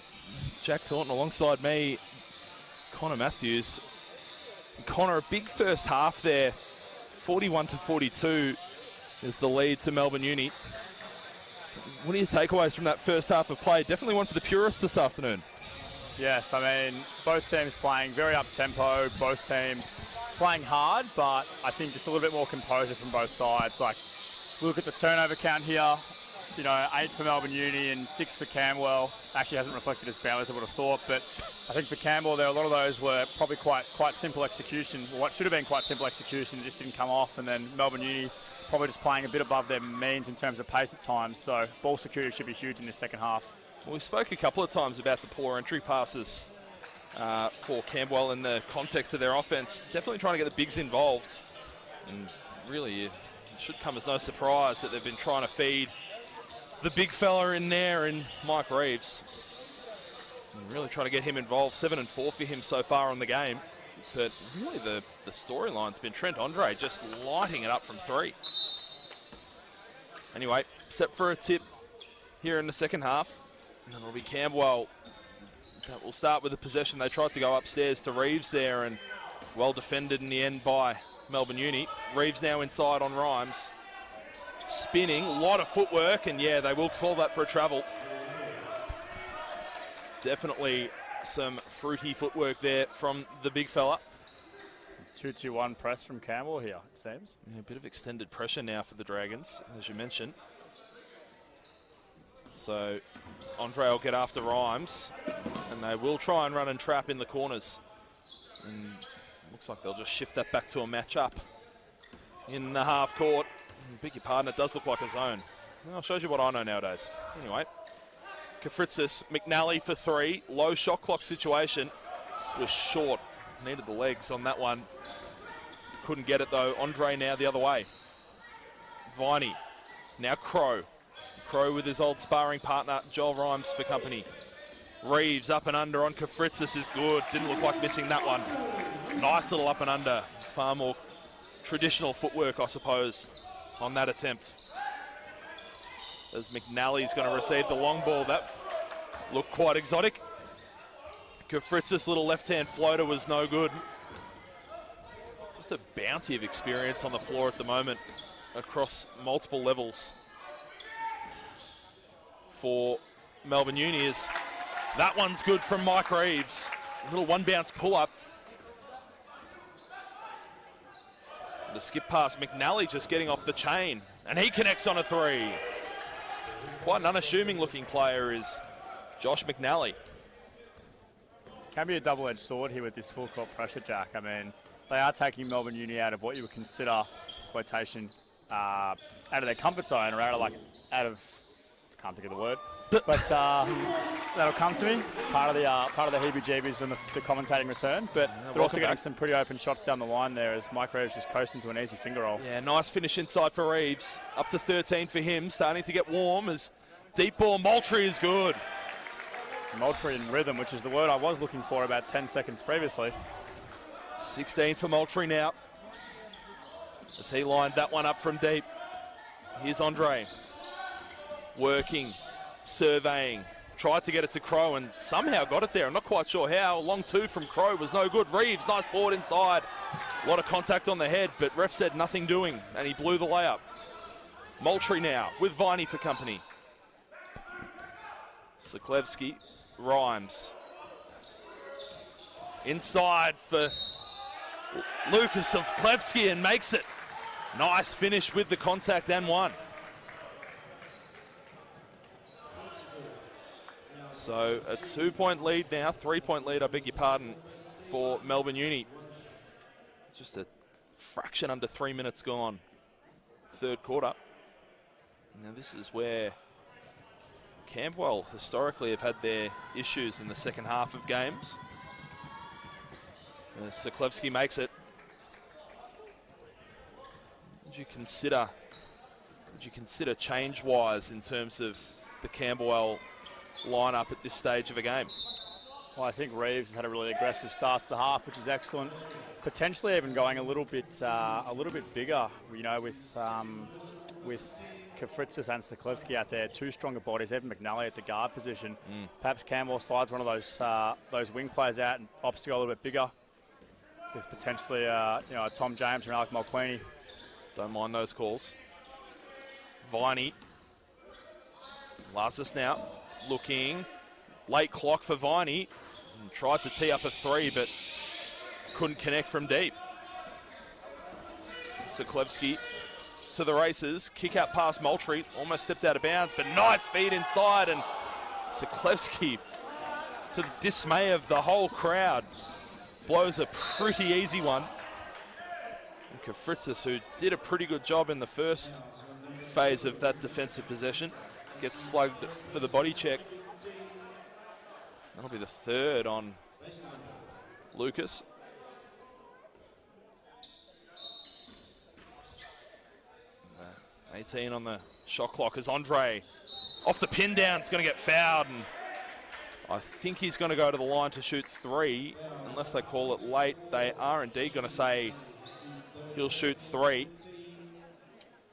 Jack Thornton alongside me, Connor Matthews. Connor, a big first half there, 41-42 is the lead to Melbourne Uni. What are your takeaways from that first half of play? Definitely one for the purists this afternoon. Yes, I mean, both teams playing very up-tempo, both teams playing hard, but I think just a little bit more composure from both sides. Like, look at the turnover count here, 8 for Melbourne Uni and 6 for Camberwell. Actually hasn't reflected as badly as I would have thought, but I think for Camberwell, a lot of those were probably quite simple execution. What should have been quite simple execution just didn't come off, and then Melbourne Uni probably just playing a bit above their means in terms of pace at times. So ball security should be huge in this second half. Well, we spoke a couple of times about the poor entry passes for Camberwell in the context of their offense. Definitely trying to get the bigs involved. And really, it should come as no surprise that they've been trying to feed the big fella in there in Mike Reeves. And really trying to get him involved. 7-4 for him so far on the game. But really the storyline's been Trent Andre just lighting it up from 3. Anyway, set for a tip here in the second half. And it'll be Camberwell that will start with the possession. They tried to go upstairs to Reeves there, and well defended in the end by Melbourne Uni. Reeves now inside on Rhymes. Spinning, a lot of footwork, and yeah, they will call that for a travel. Definitely some fruity footwork there from the big fella. 2-2-1 press from Camberwell here, it seems. Yeah, a bit of extended pressure now for the Dragons, as you mentioned. So Andre will get after Rhymes, and they will try and run and trap in the corners. And looks like they'll just shift that back to a match-up in the half court. Beg your pardon, it does look like a zone. Well, shows you what I know nowadays. Anyway, Kafritzis, McNally for 3. Low shot clock situation. Was short. Needed the legs on that one. Couldn't get it though. Andre now the other way. Viney. Now Crow. Crow with his old sparring partner, Joel Rhymes for company. Reeves up and under on Kafritzis is good. Didn't look like missing that one. Nice little up and under. Far more traditional footwork, I suppose, on that attempt. As McNally's going to receive the long ball. That looked quite exotic. Kafritzis' little left-hand floater was no good. Just a bounty of experience on the floor at the moment across multiple levels for Melbourne Uni. That one's good from Mike Reeves. A little one-bounce pull-up. The skip past McNally just getting off the chain, and he connects on a 3. Quite an unassuming looking player is Josh McNally. Can be a double-edged sword here with this full court pressure, Jack. I mean, they are taking Melbourne Uni out of what you would consider, quotation, out of their comfort zone, or out of, I can't think of the word, but that'll come to me. Part of the heebie-jeebies and the commentating return, but they're also getting some pretty open shots down the line there as Mike Reeves just coasting to an easy finger roll. Yeah, nice finish inside for Reeves. Up to 13 for him, starting to get warm as deep ball. Moultrie is good. Moultrie in rhythm, which is the word I was looking for about 10 seconds previously. 16 for Moultrie now, as he lined that one up from deep. Here's Andre. Working, surveying, tried to get it to Crow and somehow got it there. I'm not quite sure how. Long 2 from Crow was no good. Reeves, nice board inside. A lot of contact on the head, but ref said nothing doing, and he blew the layup. Moultrie now with Viney for company. Siklevsky, Rhymes. Inside for Lucas of Klevsky and makes it. Nice finish with the contact and one. So a 2-point lead now, 3-point lead, I beg your pardon, for Melbourne Uni. Just a fraction under 3 minutes gone, third quarter. Now this is where Camberwell historically have had their issues in the second half of games. Siklevsky makes it. Would you consider change-wise in terms of the Camberwell line-up at this stage of a game? Well, I think Reeves has had a really aggressive start to the half, which is excellent. Potentially even going a little bit bigger, with Kafritzis and Sikoleski out there, two stronger bodies. Evan McNally at the guard position. Perhaps Camberwell slides one of those wing players out and opts to go a little bit bigger with potentially a Tom James or Alec Mulqueeny. Don't mind those calls. Viney. Lazarus now looking. Late clock for Viney. And tried to tee up a three, but couldn't connect from deep. Sikoleski to the races. Kick out past Moultrie. Almost stepped out of bounds, but nice feed inside. And Sikoleski, to the dismay of the whole crowd, blows a pretty easy one. And Kafritzis, who did a pretty good job in the first phase of that defensive possession, gets slugged for the body check. That'll be the third on Lucas. Uh, 18 on the shot clock as Andre off the pin down. It's going to get fouled, and I think he's going to go to the line to shoot three. Unless they call it late, they are indeed going to say he'll shoot three.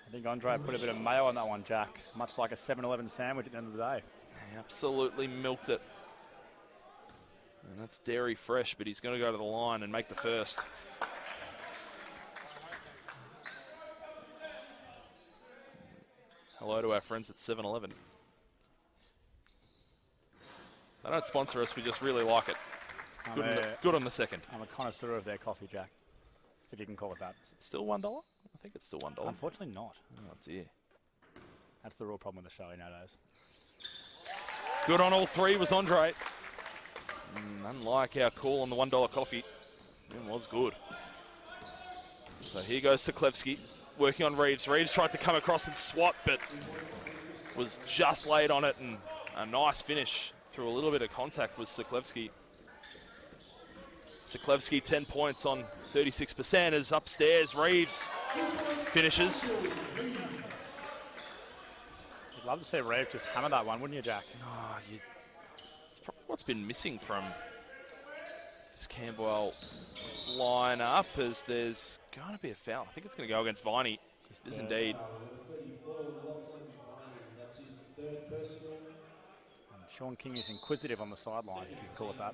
I think Andre put a bit of mayo on that one, Jack. Much like a 7-Eleven sandwich at the end of the day. He absolutely milked it. And that's dairy fresh, but he's going to go to the line and make the first. Hello to our friends at 7-Eleven. They don't sponsor us, we just really like it. Good on the second. I'm a connoisseur of their coffee, Jack, if you can call it that. Is it still $1? I think it's still $1. Unfortunately not. Oh dear. That's the real problem with Australia nowadays. Good on all three was Andre. Unlike our call on the $1 coffee, it was good. So here goes Sikoleski, working on Reeves. Reeves tried to come across and swat, but was just late on it, and a nice finish through a little bit of contact with Sikoleski. Sikoleski 10 points on 36% as upstairs Reeves finishes. I'd love to see Reeves just hammer that one, wouldn't you, Jack? Oh, it's probably what's been missing from this Camberwell line-up, as there's going to be a foul. I think it's going to go against Viney. It is indeed. Sean King is inquisitive on the sidelines, if you can call it that.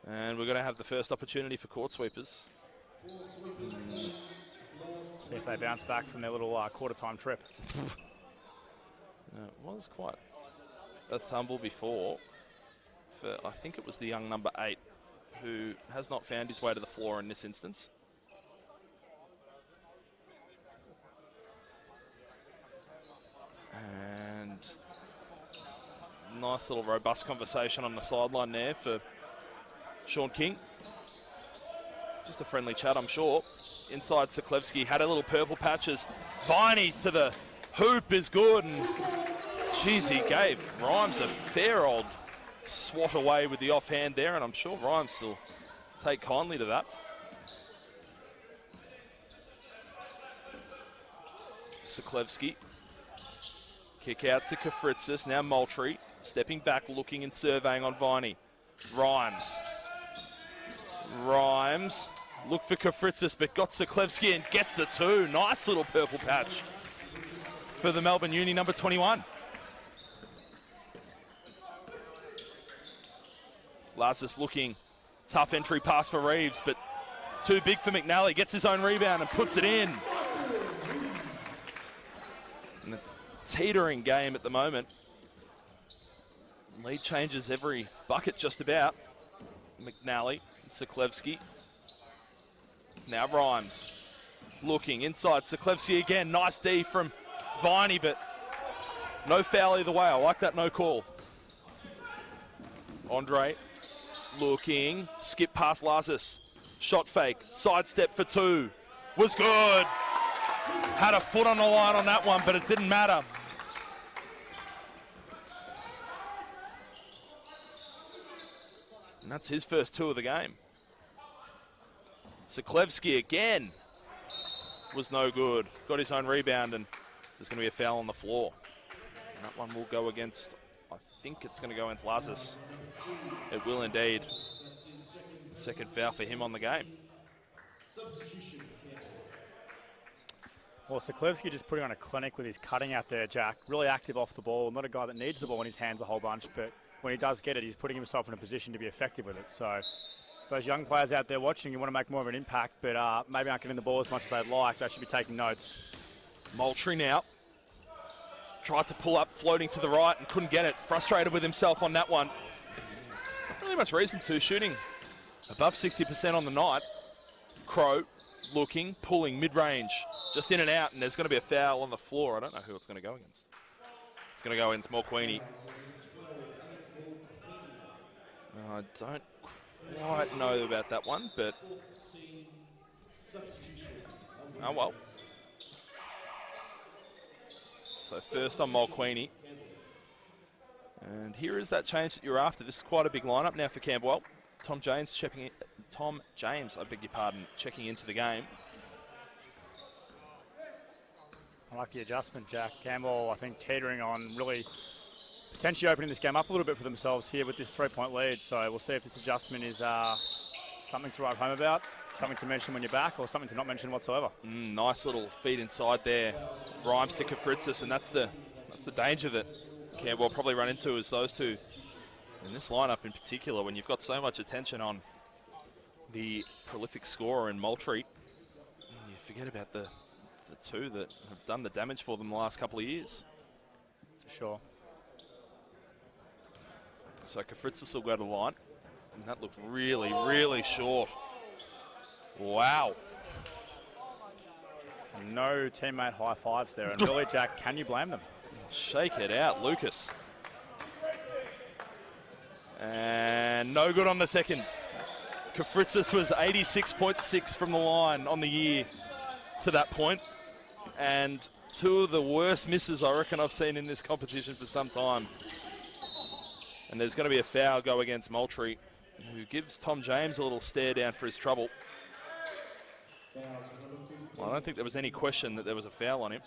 And we're going to have the first opportunity for court sweepers. See if they bounce back from their little quarter-time trip. It was quite a tumble before for, I think it was the young number 8, who has not found his way to the floor in this instance. And nice little robust conversation on the sideline there for Sean King. Just a friendly chat, I'm sure. Inside Sikoleski had a little purple patches. Viney to the hoop is good, and geez, he gave Rhymes a fair old swat away with the offhand there, and I'm sure Rhymes will take kindly to that. Sikoleski. Kick out to Kafritzis. Now Moultrie stepping back, looking and surveying on Viney. Rhymes. Look for Kafritzis, but got Sikoleski and gets the two. Nice little purple patch for the Melbourne Uni number 21. Lazarus looking. Tough entry pass for Reeves, but too big for McNally. Gets his own rebound and puts it in. And a teetering game at the moment. Lead changes every bucket just about. McNally, Sikoleski. Now Rhymes looking inside. Sikoleski again. Nice D from Viney, but no foul either way. I like that no call. Andre looking. Skip past Lazarus. Shot fake. Sidestep for two. Was good. Had a foot on the line on that one, but it didn't matter. And that's his first two of the game. Sikoleski again was no good. Got his own rebound, and there's going to be a foul on the floor. And that one will go against, I think it's going to go against Lazarus. It will indeed. Second foul for him on the game. Well, Siklevsky just putting on a clinic with his cutting out there, Jack. Really active off the ball. Not a guy that needs the ball in his hands a whole bunch, but when he does get it, he's putting himself in a position to be effective with it. So those young players out there watching, you want to make more of an impact, but maybe aren't getting the ball as much as they'd like. They should be taking notes. Moultrie now. Tried to pull up, floating to the right, and couldn't get it. Frustrated with himself on that one. Not really much reason to. Shooting above 60% on the night. Crow looking, pulling mid-range. Just in and out, and there's going to be a foul on the floor. I don't know who it's going to go against. It's going to go against Mulqueenie. I don't quite know about that one, but... oh, well. So first on Mulqueenie. And here is that change that you're after. This is quite a big lineup now for Camberwell. Tom James, I beg your pardon, checking into the game. I like the adjustment, Jack. Campbell, I think, teetering on, really potentially opening this game up a little bit for themselves here with this 3-point lead. So we'll see if this adjustment is something to write home about, something to mention when you're back, or something to not mention whatsoever. Nice little feed inside there. Rhymes to Kafritzis, and that's the danger that Campbell will probably run into, is those two in this lineup in particular, when you've got so much attention on the prolific scorer in Moultrie, you forget about the two that have done the damage for them the last couple of years. For sure. So Kafritzis will go to the line. And that looked really, really short. Wow. No teammate high fives there. And really, Jack, can you blame them? Shake it out, Lucas. And no good on the second. Kafritzis was 86.6 from the line on the year to that point. And two of the worst misses I reckon I've seen in this competition for some time. And there's going to be a foul go against Moultrie, who gives Tom James a little stare down for his trouble. Well, I don't think there was any question that there was a foul on him.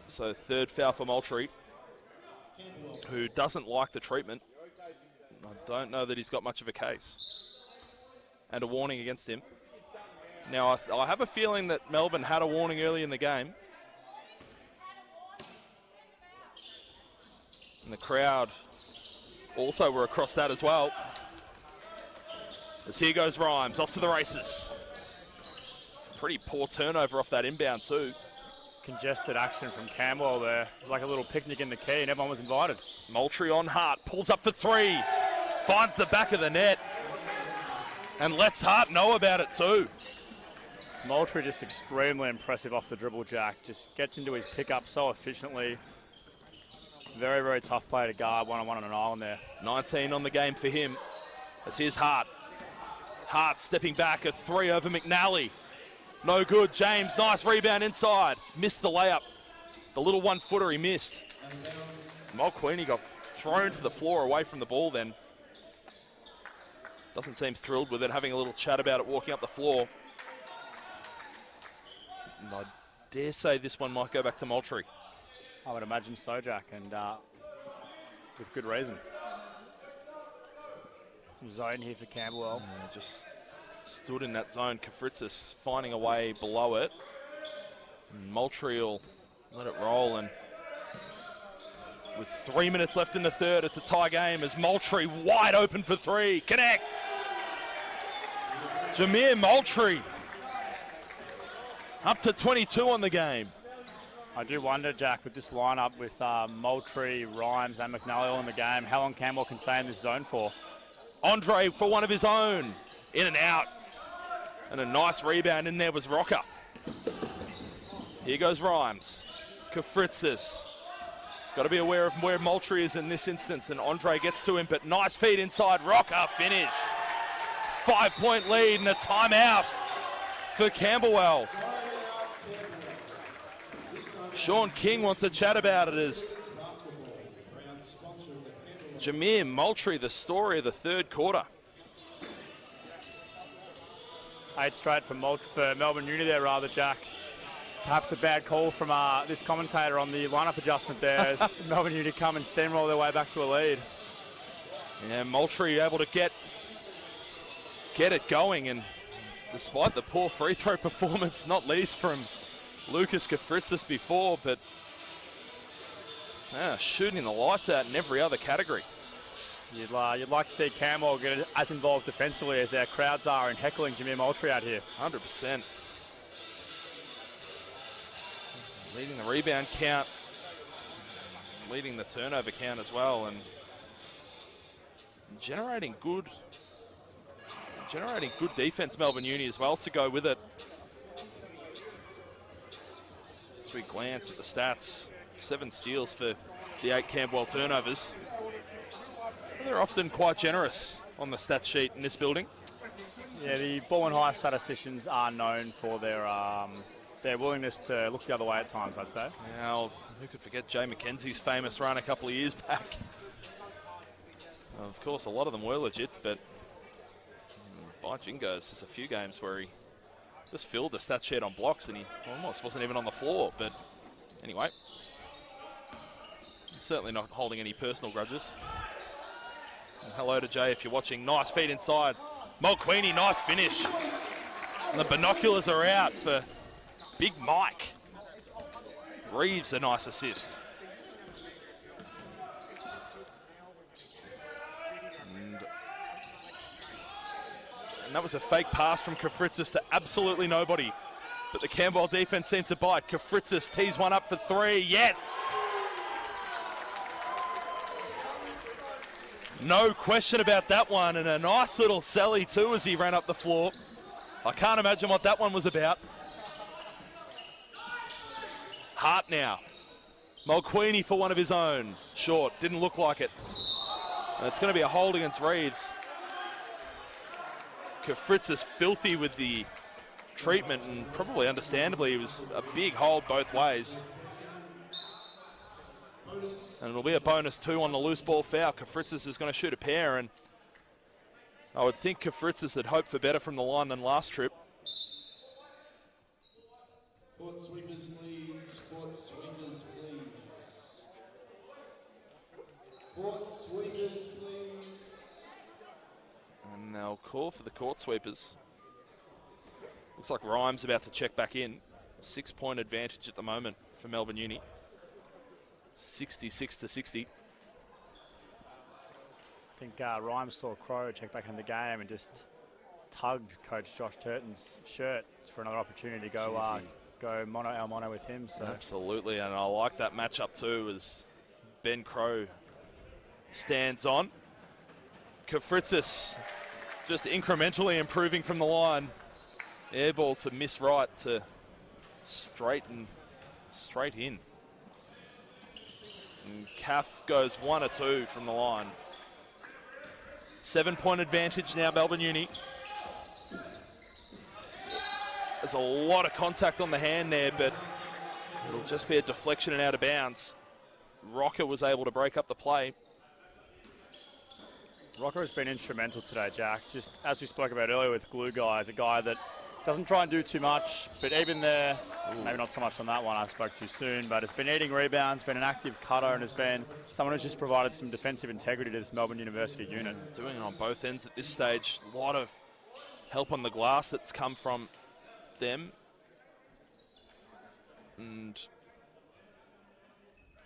So third foul for Moultrie, who doesn't like the treatment. I don't know that he's got much of a case. And a warning against him. Now, I have a feeling that Melbourne had a warning early in the game. And the crowd also were across that as well. As here goes Rhymes, off to the races. Pretty poor turnover off that inbound too. Congested action from Camberwell there. Like a little picnic in the key and everyone was invited. Moultrie on Hart, pulls up for three. Finds the back of the net. And lets Hart know about it too. Moultrie just extremely impressive off the dribble, Jack. Just gets into his pickup so efficiently. Very, very tough player to guard one-on-one on an island there. 19 on the game for him. As here's Hart. Hart stepping back, a three over McNally. No good. James, nice rebound inside. Missed the layup. The little one-footer he missed. Mulqueenie got thrown to the floor away from the ball then. Doesn't seem thrilled with it, having a little chat about it walking up the floor. And I dare say this one might go back to Moultrie. I would imagine so, Jack, and with good reason. Some zone here for Camberwell. Yeah, just stood in that zone. Kafritzis finding a way below it. And Moultrie will let it roll, and with 3 minutes left in the third, it's a tie game as Moultrie wide open for three. Connects. Jameer Moultrie up to 22 on the game. I do wonder, Jack, with this lineup with Moultrie, Rhymes and McNally all in the game, how long Camberwell can stay in this zone for. Andre for one of his own. In and out. And a nice rebound in there was Rocker. Here goes Rhymes. Kafritzis. Got to be aware of where Moultrie is in this instance, and Andre gets to him, but nice feed inside. Rocker finish. 5-point lead and a timeout for Camberwell. Sean King wants to chat about it as Jameer Moultrie, the story of the third quarter. 8 straight for Melbourne Uni there, rather, Jack. Perhaps a bad call from this commentator on the lineup adjustment there as Melbourne Uni come and steamroll their way back to a lead. Yeah, Moultrie able to get it going, and despite the poor free throw performance, not least from Lucas Kafritzis before, but shooting the lights out in every other category. You'd like to see Camberwell get as involved defensively as our crowds are in heckling Jameer Moultrie out here. 100%. Leading the rebound count, leading the turnover count as well, and generating good defense, Melbourne Uni as well, to go with it. As we glance at the stats, 7 steals for the 8 Camberwell turnovers. They're often quite generous on the stat sheet in this building. Yeah, the Melbourne High statisticians are known for their willingness to look the other way at times, I'd say. Now, who could forget Jay McKenzie's famous run a couple of years back? Of course, a lot of them were legit, but by Jingo's, there's a few games where he just filled the stat sheet on blocks and he almost wasn't even on the floor. But anyway, certainly not holding any personal grudges. And hello to Jay if you're watching. Nice feed inside. Mulqueenie, nice finish. And the binoculars are out for Big Mike. Reeves, a nice assist. And that was a fake pass from Kafritzis to absolutely nobody. But the Camberwell defense seemed to bite. Kafritzis tees one up for 3. Yes! No question about that one. And a nice little sally too as he ran up the floor. I can't imagine what that one was about. Hart now. Mulqueenie for one of his own. Short, didn't look like it. And it's going to be a hold against Reeves. Kafritzis filthy with the treatment, and probably understandably it was a big hold both ways. And it'll be a bonus 2 on the loose ball foul. Kafritzis is going to shoot a pair, and I would think Kafritzis had hoped for better from the line than last trip. Court sweepers, please. Court sweepers, please. Court sweepers, please. And they'll call for the court sweepers. Looks like Rhymes about to check back in. 6-point advantage at the moment for Melbourne Uni. 66-60. I think Rhymes saw Crow check back in the game and just tugged Coach Josh Turton's shirt for another opportunity to go mono al mono with him. So. Absolutely, and I like that matchup too as Ben Crow stands on. Kafritzis just incrementally improving from the line. Air ball to miss right to straight in. And Caff goes 1 or 2 from the line. 7-point advantage now, Melbourne Uni. There's a lot of contact on the hand there, but it'll just be a deflection and out of bounds. Rocker was able to break up the play. Rocker has been instrumental today, Jack. Just as we spoke about earlier with Glue Guy, a guy that doesn't try and do too much, but even there, maybe not so much on that one, I spoke too soon, but has been eating rebounds, been an active cutter, and has been someone who's just provided some defensive integrity to this Melbourne University unit. Doing it on both ends at this stage. A lot of help on the glass that's come from them. And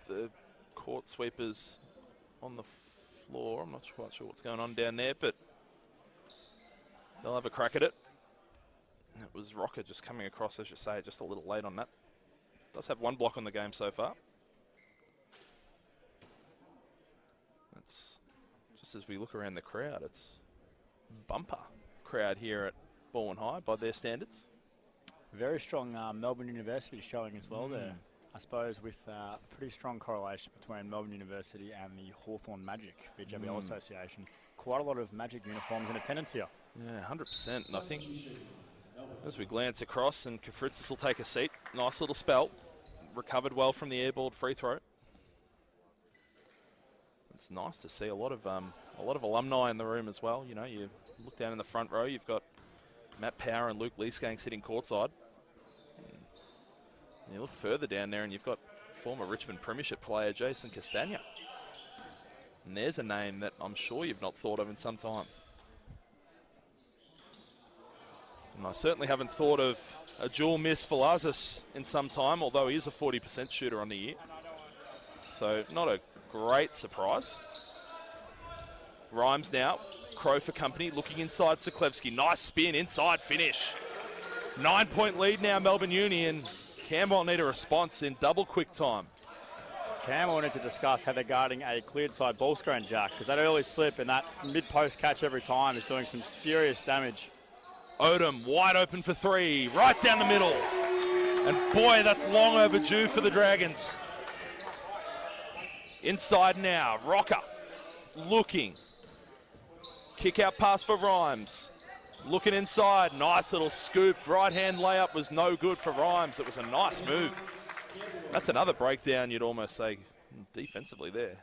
the court sweepers on the floor. I'm not quite sure what's going on down there, but they'll have a crack at it. It was Rocker just coming across, as you say, just a little late on that. Does have 1 block on the game so far. It's just as we look around the crowd, it's bumper crowd here at Melbourne High by their standards. Very strong Melbourne University showing as well there. I suppose with a pretty strong correlation between Melbourne University and the Hawthorn Magic, VWL Association. Quite a lot of Magic uniforms in attendance here. Yeah, 100%. And I think as we glance across, and Kafritzis will take a seat. Nice little spell. Recovered well from the airball free throw. It's nice to see a lot of alumni in the room as well. You know, you look down in the front row, you've got Matt Power and Luke Leesgang sitting courtside. And you look further down there and you've got former Richmond Premiership player Jason Castagna. And there's a name that I'm sure you've not thought of in some time. And I certainly haven't thought of a dual miss for Lazis in some time, although he is a 40% shooter on the year. So not a great surprise. Rhymes now, Crow for company, looking inside Siklevsky. Nice spin, inside finish. 9-point lead now, Melbourne Uni, and Camberwell need a response in double quick time. Camberwell need to discuss how they're guarding a cleared side ball screen, Jack, because that early slip and that mid-post catch every time is doing some serious damage. Odom wide open for three, right down the middle. And boy, that's long overdue for the Dragons. Inside now, Rocker looking. Kick out pass for Rhymes. Looking inside, nice little scoop. Right hand layup was no good for Rhymes. It was a nice move. That's another breakdown, you'd almost say, defensively there.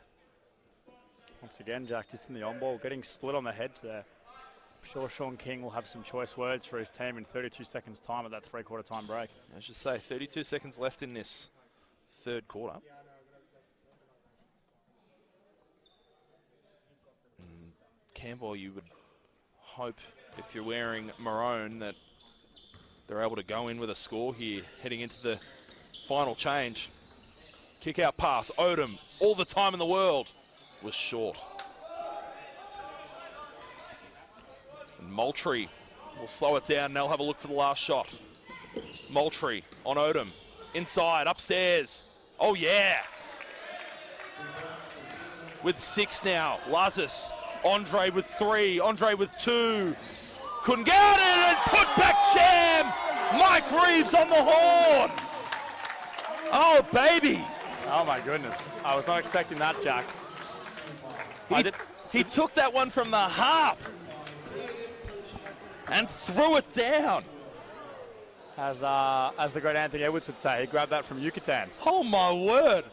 Once again, Jack, just in the on-ball, getting split on the heads there. I'm sure Sean King will have some choice words for his team in 32 seconds time at that three-quarter time break. I should say, 32 seconds left in this third quarter. Camberwell, you would hope, if you're wearing maroon, that they're able to go in with a score here, heading into the final change. Kick out pass, Odom, all the time in the world, was short. And Moultrie will slow it down, and they'll have a look for the last shot. Moultrie on Odom, inside, upstairs. Oh yeah! With 6 now, Lazis. Andre with 3, Andre with 2. Couldn't get it, and put back jam! Mike Reeves on the horn! Oh, baby! Oh, my goodness. I was not expecting that, Jack. He took that one from the harp and threw it down. As the great Anthony Edwards would say, he grabbed that from Yucatan. Oh, my word.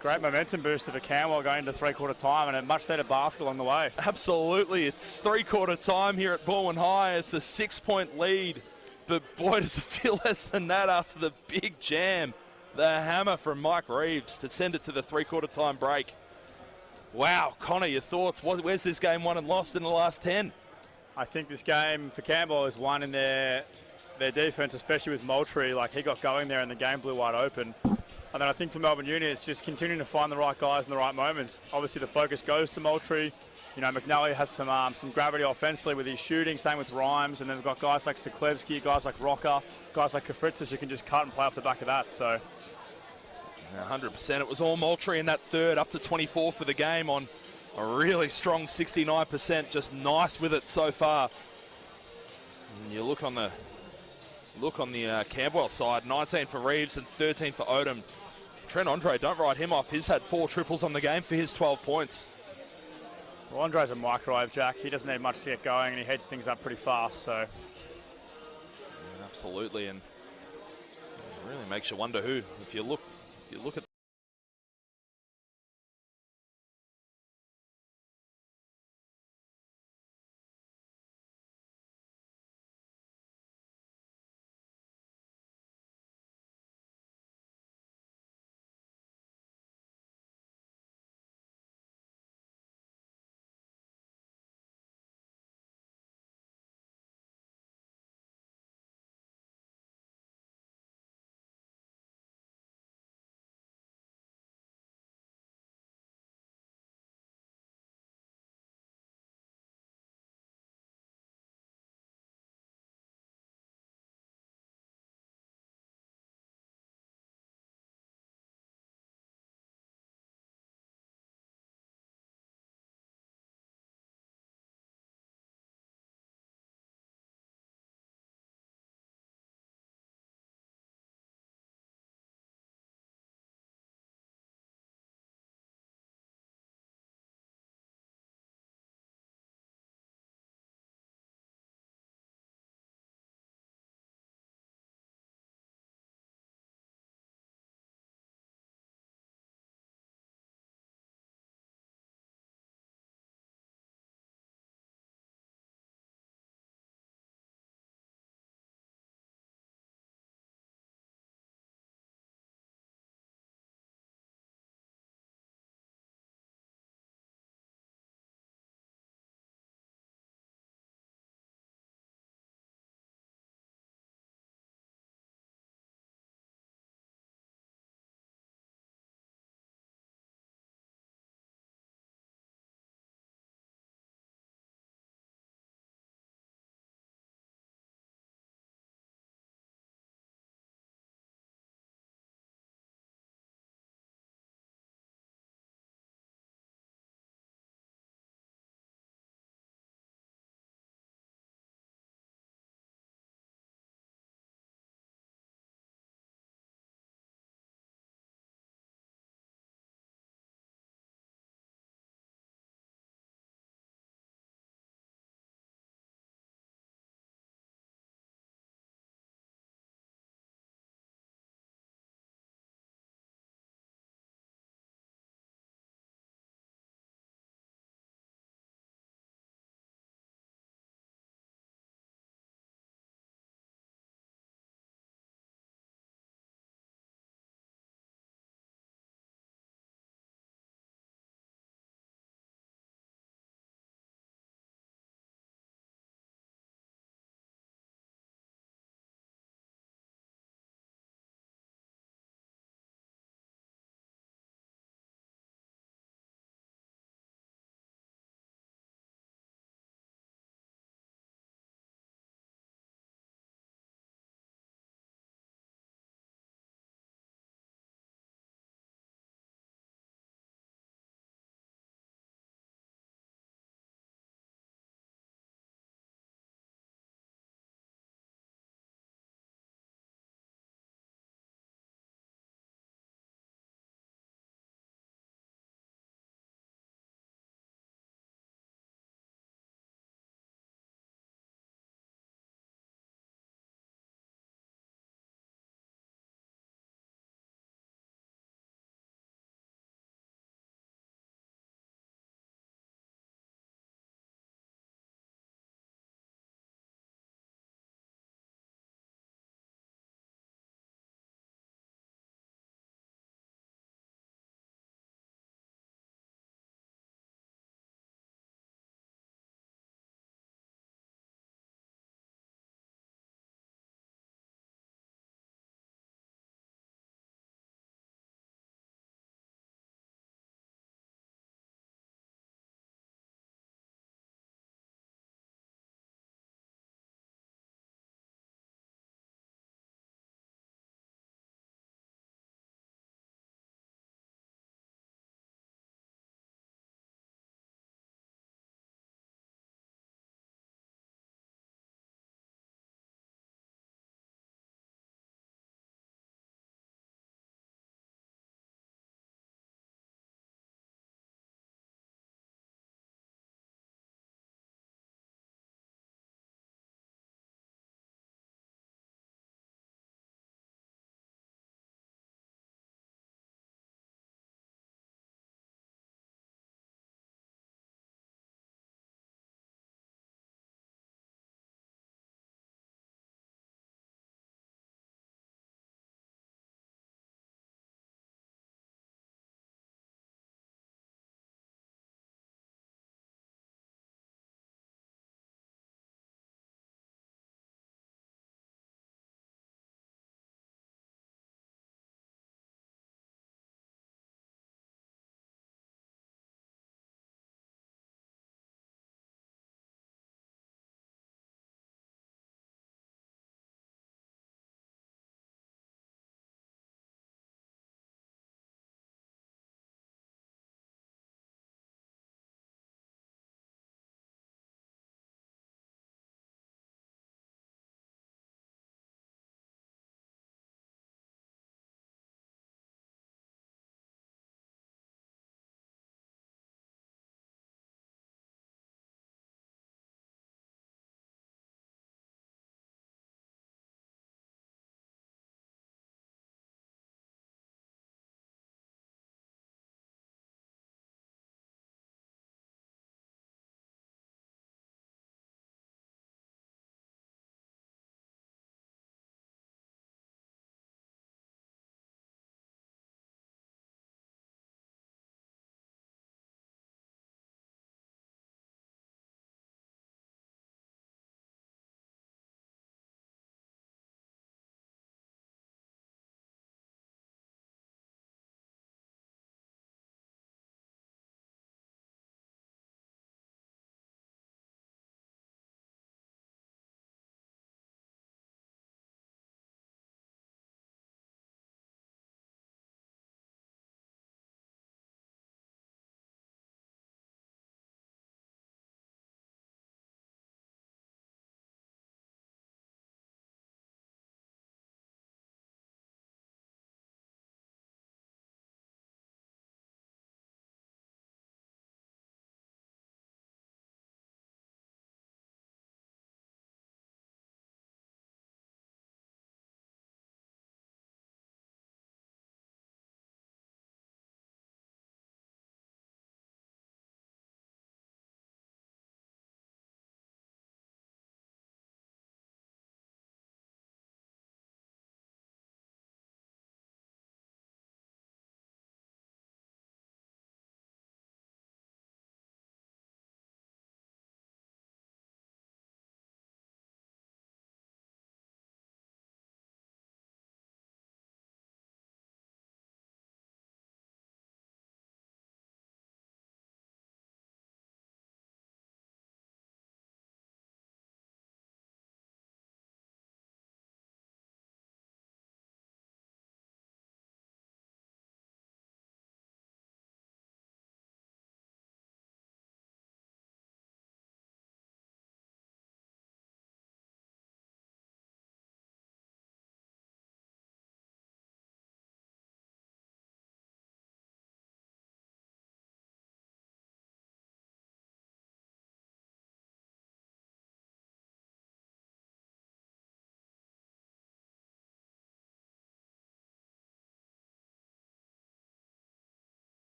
Great momentum booster for Camberwell going into three-quarter time, and a much better basket along the way. Absolutely. It's three-quarter time here at Baldwin High. It's a 6-point lead, but boy, does it feel less than that after the big jam. The hammer from Mike Reeves to send it to the three-quarter time break. Wow, Connor, your thoughts? Where's this game won and lost in the last 10? I think this game for Camberwell is won in their defense, especially with Moultrie. Like, he got going there and the game blew wide open. And then I think for Melbourne Uni, it's just continuing to find the right guys in the right moments. Obviously, the focus goes to Moultrie. You know, McNally has some gravity offensively with his shooting, same with Rhymes. And then we've got guys like Siklevsky, guys like Rocker, guys like Kafritzis who can just cut and play off the back of that. So 100%. It was all Moultrie in that third, up to 24 for the game on a really strong 69%. Just nice with it so far. And you look on the Camberwell side, 19 for Reeves and 13 for Odom. Trent Andre, don't write him off. He's had 4 triples on the game for his 12 points. Well, Andre's a microwave, Jack. He doesn't need much to get going, and he heads things up pretty fast. So yeah, absolutely, and it really makes you wonder who. If you look at